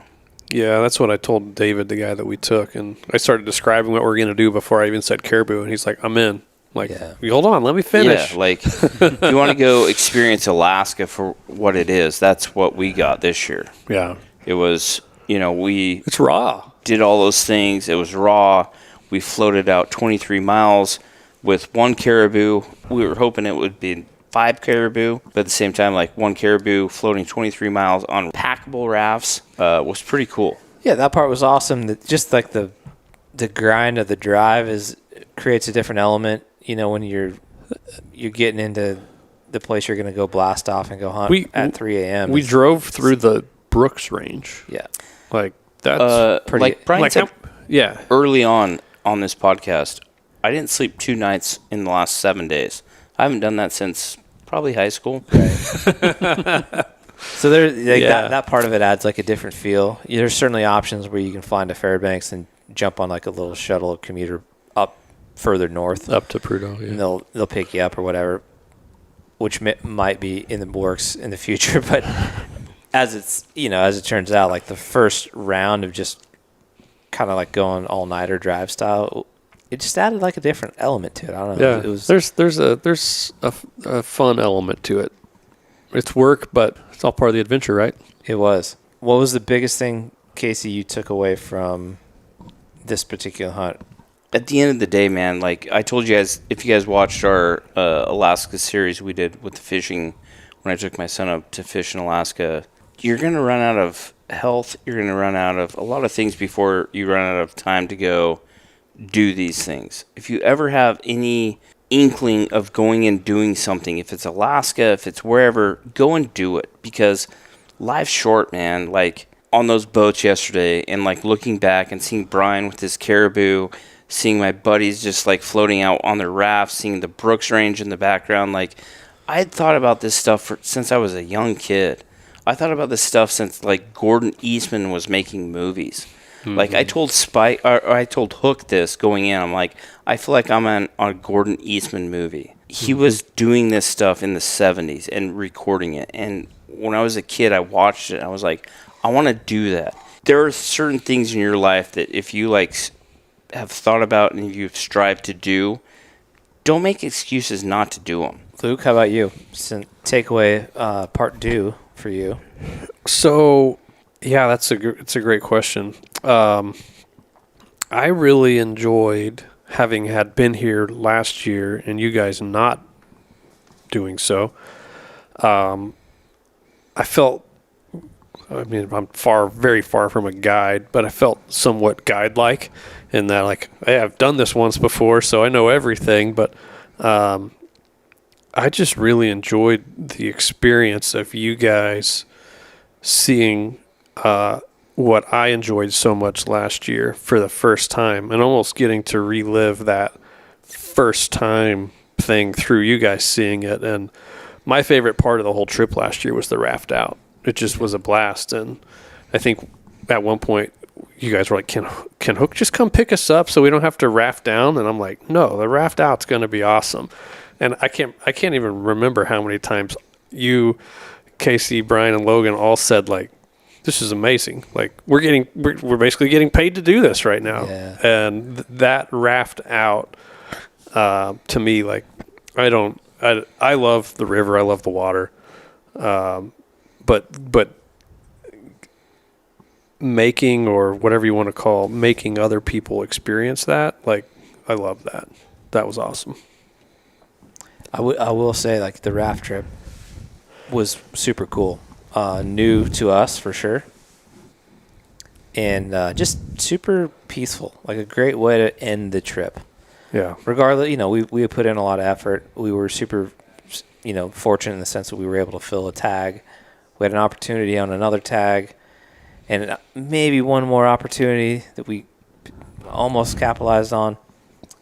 Yeah, that's what I told David, the guy that we took, and I started describing what we're going to do before I even said caribou, and he's like, I'm in. Hold on, let me finish. Yeah, if you want to go experience Alaska for what it is, that's what we got this year. Yeah. It was, it's raw. Did all those things. It was raw. We floated out 23 miles with 1 caribou. We were hoping it would be 5 caribou, but at the same time, 1 caribou floating 23 miles on packable rafts was pretty cool. Yeah, that part was awesome. Just the grind of the drive creates a different element. When you're getting into the place you're going to go blast off and go hunt at 3 a.m. We drove through the Brooks Range. Yeah. That's pretty... Like Brian said yeah. early on this podcast, I didn't sleep 2 nights in the last 7 days. I haven't done that since probably high school. Right. So that part of it adds a different feel. There's certainly options where you can fly into Fairbanks and jump on a little shuttle commuter up further north, up to Prudhoe, and they'll pick you up or whatever, which might be in the works in the future. But as it turns out, the first round of just kind of going all nighter drive style, it just added a different element to it. I don't know. Yeah, It was, there's a fun element to it. It's work, but it's all part of the adventure, right? It was. What was the biggest thing, Casey, you took away from this particular hunt? At the end of the day, man, I told you guys, if you guys watched our Alaska series we did with the fishing, when I took my son up to fish in Alaska, you're going to run out of health. You're going to run out of a lot of things before you run out of time to go do these things. If you ever have any inkling of going and doing something, if it's Alaska, if it's wherever, go and do it, because life's short, man. On those boats yesterday and looking back and seeing Brian with his caribou, seeing my buddies just floating out on their rafts, seeing the Brooks Range in the background. I had thought about this stuff since I was a young kid. I thought about this stuff since Gordon Eastman was making movies. Mm-hmm. I told I told Hook this going in. I'm I feel like I'm on a Gordon Eastman movie. he was doing this stuff in the 70s and recording it. And when I was a kid, I watched it. I was like, I want to do that. There are certain things in your life that if you have thought about and you've strived to do, don't make excuses not to do them. Luke, how about you? Takeaway part 2 for you. So, yeah, it's a great question. I really enjoyed having had been here last year and you guys not doing so. I felt, I mean, I'm very far from a guide, but I felt somewhat guide-like in that, like, hey, I've done this once before, so I know everything, but I just really enjoyed the experience of you guys seeing what I enjoyed so much last year for the first time and almost getting to relive that first time thing through you guys seeing it. And my favorite part of the whole trip last year was the raft out. It just was a blast. And I think at one point you guys were like, can Hook just come pick us up so we don't have to raft down? And I'm like, no, the raft out's going to be awesome. And I can't even remember how many times you, Casey, Brian, and Logan all said, like, this is amazing. Like, we're basically getting paid to do this right now. Yeah. And that raft out, to me, like, I love the river. I love the water. But making, or whatever you want to call, making other people experience that, like, I love that. That was awesome. I will say, like, the raft trip was super cool. New to us for sure. And just super peaceful. Like a great way to end the trip. Yeah. Regardless, we put in a lot of effort. We were super, fortunate in the sense that we were able to fill a tag. We had an opportunity on another tag and maybe one more opportunity that we almost capitalized on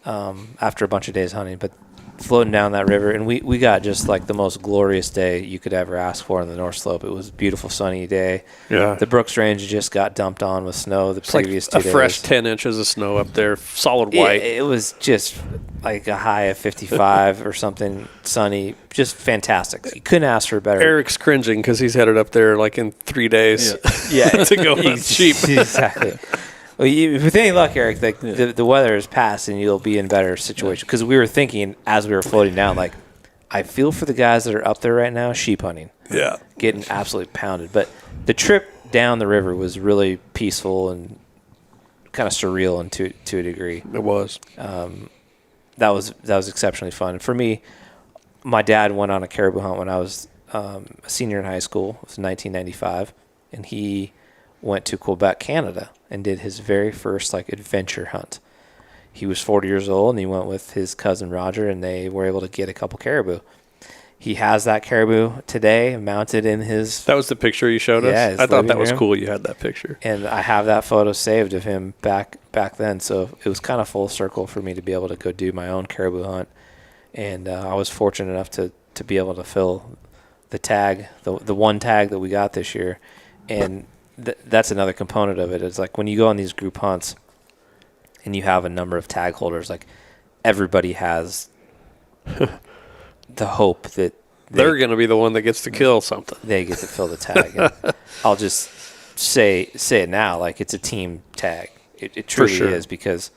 after a bunch of days hunting. But floating down that river, and we got just like the most glorious day you could ever ask for in the North Slope. It was a beautiful sunny day. Yeah. The Brooks Range just got dumped on with snow the previous 2 days. A fresh 10 inches of snow up there, solid white. It was just like a high of 55 or something, sunny, just fantastic. You couldn't ask for better. Eric's cringing because he's headed up there like in 3 days to go hunt sheep. Exactly. Well, with any luck, Eric, the weather has passed and you'll be in a better situation. Because we were thinking as we were floating down, like, I feel for the guys that are up there right now sheep hunting. Yeah. Getting absolutely pounded. But the trip down the river was really peaceful and kind of surreal to a degree. It was. That was exceptionally fun. For me, my dad went on a caribou hunt when I was a senior in high school. It was 1995. And he went to Quebec, Canada, and did his very first adventure hunt. He was 40 years old, and he went with his cousin Roger, and they were able to get a couple caribou. He has that caribou today mounted in his... That was the picture you showed us? Yeah, I thought that was cool you had that picture. And I have that photo saved of him back then, so it was kind of full circle for me to be able to go do my own caribou hunt. And I was fortunate enough to be able to fill the tag, the one tag that we got this year. And that's another component of it. It's like when you go on these group hunts and you have a number of tag holders, like everybody has the hope that they're going to be the one that gets to kill something. They get to fill the tag. And I'll just say it now, like it's a team tag. It truly is, because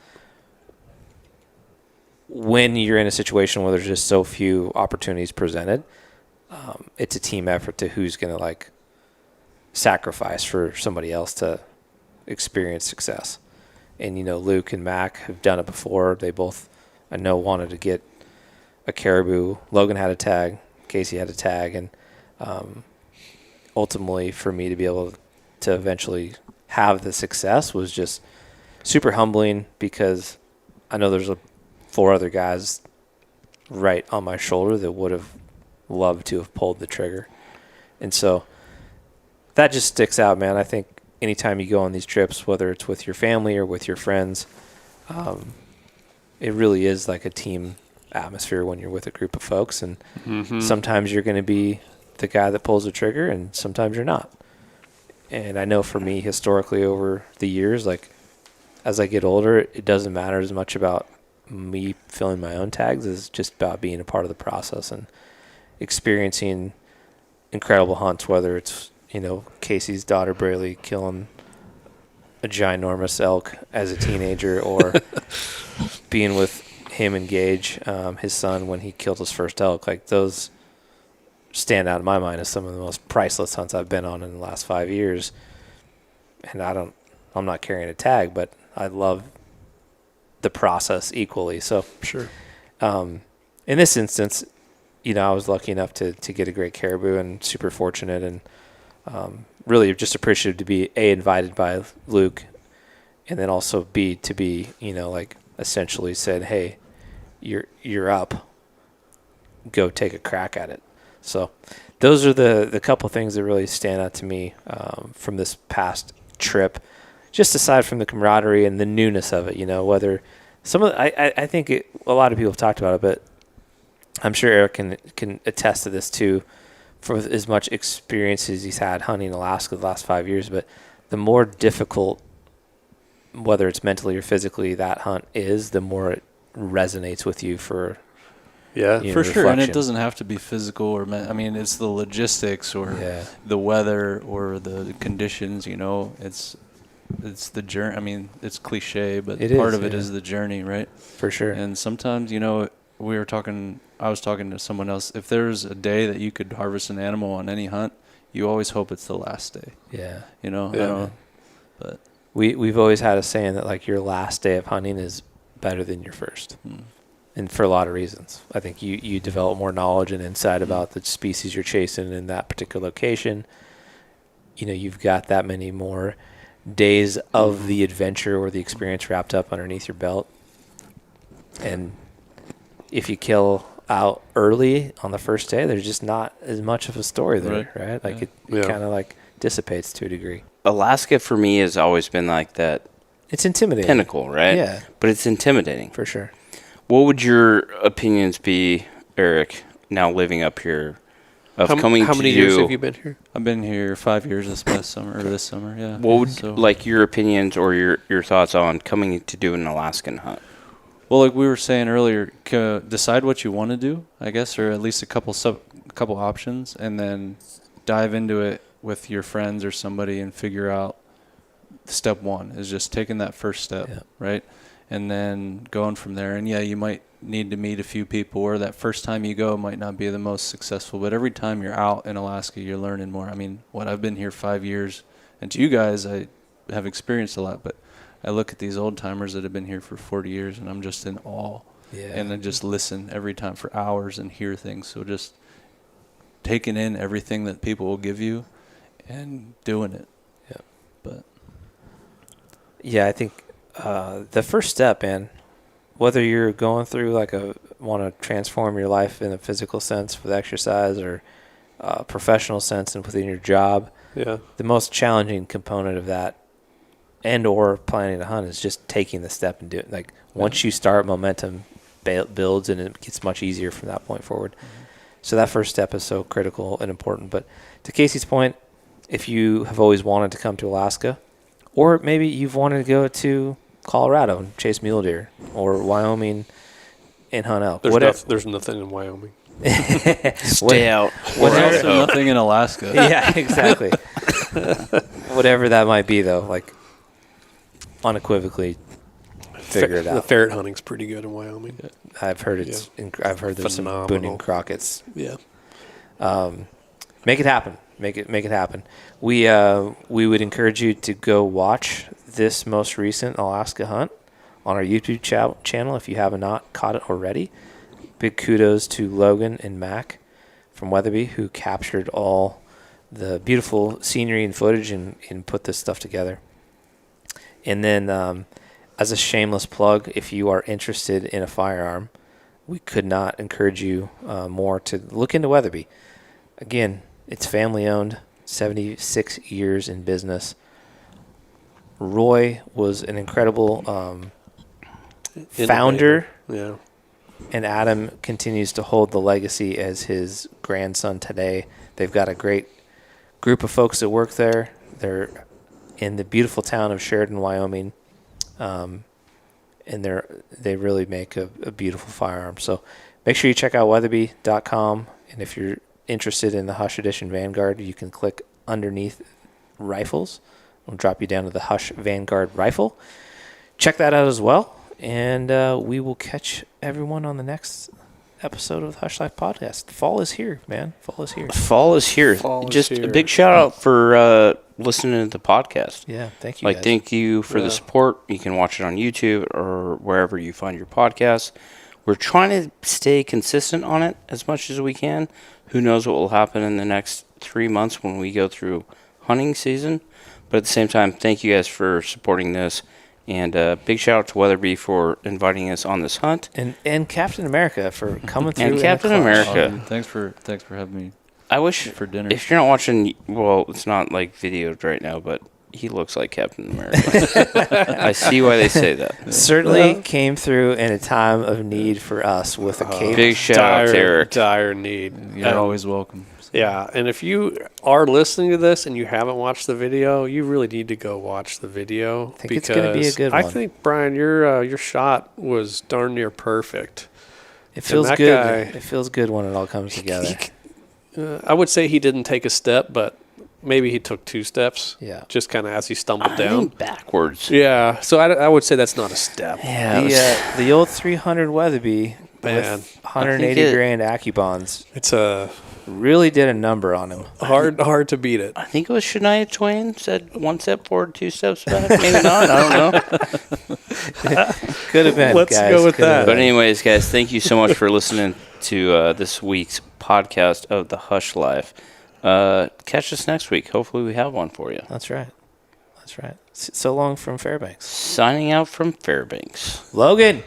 when you're in a situation where there's just so few opportunities presented, it's a team effort to who's going to sacrifice for somebody else to experience success. And Luke and Mac have done it before. They both, I know, wanted to get a caribou. Logan had a tag, Casey had a tag, and ultimately for me to be able to eventually have the success was just super humbling, because I know there's 4 other guys right on my shoulder that would have loved to have pulled the trigger. And so that just sticks out, man. I think anytime you go on these trips, whether it's with your family or with your friends, it really is like a team atmosphere when you're with a group of folks. And sometimes you're going to be the guy that pulls the trigger, and sometimes you're not. And I know for me, historically over the years, as I get older, it doesn't matter as much about me filling my own tags is just about being a part of the process and experiencing incredible hunts, whether it's, Casey's daughter Braylee killing a ginormous elk as a teenager, or being with him and Gage, his son, when he killed his first elk. Like, those stand out in my mind as some of the most priceless hunts I've been on in the last 5 years. And I'm not carrying a tag, but I love the process equally. So Sure. in this instance, I was lucky enough to get a great caribou, and super fortunate, and really just appreciative to be invited by Luke, and then also to be essentially said, hey, you're up, go take a crack at it. So those are the couple things that really stand out to me from this past trip, just aside from the camaraderie and the newness of it. Whether I think a lot of people have talked about it, but I'm sure Eric can attest to this too, for as much experience as he's had hunting Alaska the last 5 years. But the more difficult, whether it's mentally or physically, that hunt is, the more it resonates with you for Yeah, for sure. reflection. And it doesn't have to be physical or it's the logistics or the weather or the conditions. It's the journey. It's cliche, but part of it is the journey, right? For sure. And sometimes, I was talking to someone else. If there's a day that you could harvest an animal on any hunt, you always hope it's the last day. Yeah. Yeah. But we've always had a saying that, like, your last day of hunting is better than your first. And for a lot of reasons. I think you develop more knowledge and insight about the species you're chasing in that particular location. You've got that many more days of the adventure or the experience wrapped up underneath your belt. And if you kill out early on the first day, there's just not as much of a story there, right? Like, it kind of like dissipates to a degree. Alaska for me has always been like that It's intimidating. pinnacle, right? Yeah. But it's intimidating. For sure. What would your opinions be, Eric, now living up here, of coming How to many years have you been here? I've been here 5 years this summer, yeah. What would, like, your opinions or your thoughts on coming to do an Alaskan hunt? Well, like we were saying earlier, decide what you want to do, I guess, or at least a couple options, and then dive into it with your friends or somebody and figure out step one is just taking that first step, right? And then going from there. And you might need to meet a few people, or that first time you go might not be the most successful, but every time you're out in Alaska, you're learning more. I've been here 5 years, and to you guys, I have experienced a lot, but I look at these old timers that have been here for 40 years, and I'm just in awe. Yeah. And I just listen every time for hours and hear things. So just taking in everything that people will give you and doing it. Yeah. But I think the first step, man, whether you're going through want to transform your life in a physical sense with exercise, or a professional sense and within your job, the most challenging component of that and or planning a hunt is just taking the step and doing it. Like, once you start, momentum builds, and it gets much easier from that point forward. So that first step is so critical and important. But to Casey's point, if you have always wanted to come to Alaska, or maybe you've wanted to go to Colorado and chase mule deer, or Wyoming and hunt elk. There's nothing in Wyoming. Stay out. there's also nothing in Alaska. Yeah, exactly. Whatever that might be, though, like, unequivocally figure it out. The ferret hunting's pretty good in Wyoming. I've heard I've heard there's Phenomenal. some Boone Crockett's. Yeah. Make it happen. Make it happen. We would encourage you to go watch this most recent Alaska hunt on our YouTube channel if you have not caught it already. Big kudos to Logan and Mac from Weatherby, who captured all the beautiful scenery and footage and put this stuff together. And then, as a shameless plug, if you are interested in a firearm, we could not encourage you more to look into Weatherby. Again, it's family-owned, 76 years in business. Roy was an incredible founder, and Adam continues to hold the legacy as his grandson today. They've got a great group of folks that work there. They're in the beautiful town of Sheridan, Wyoming, and they really make a beautiful firearm. So make sure you check out Weatherby.com, and if you're interested in the Hush Edition Vanguard, you can click underneath rifles. It'll drop you down to the Hush Vanguard rifle. Check that out as well, and we will catch everyone on the next episode of the Hushlife podcast. Fall is here, man. Fall is here. Fall is here. Just a big shout out for listening to the podcast. Yeah, thank you. Guys. Thank you for the support. You can watch it on YouTube or wherever you find your podcasts. We're trying to stay consistent on it as much as we can. Who knows what will happen in the next 3 months when we go through hunting season. But at the same time, thank you guys for supporting this. And big shout out to Weatherby for inviting us on this hunt. And Captain America for coming through. And Captain America. Thanks for having me. I wish for dinner. If you're not watching, well, it's not like videoed right now, but he looks like Captain America. I see why they say that. Certainly came through in a time of need for us with a cape. Big shout out to Eric. Dire need. You're always welcome. Yeah, and if you are listening to this and you haven't watched the video, you really need to go watch the video. I think it's going to be a good one. I think, Brian, your shot was darn near perfect. It feels good. It feels good when it all comes together. I would say he didn't take a step, but maybe he took 2 steps. Yeah. Just kind of as he stumbled down. Backwards. Yeah, so I would say that's not a step. Yeah. The old 300 Weatherby with 180 grand AccuBonds. It's a... Really did a number on him. Hard to beat it. I think it was Shania Twain said 1 step forward, 2 steps back. Maybe not. I don't know. Could have been. Let's go with that. But anyways, guys, thank you so much for listening to this week's podcast of the Hush Life. Catch us next week. Hopefully, we have one for you. That's right. So long from Fairbanks. Signing out from Fairbanks. Logan.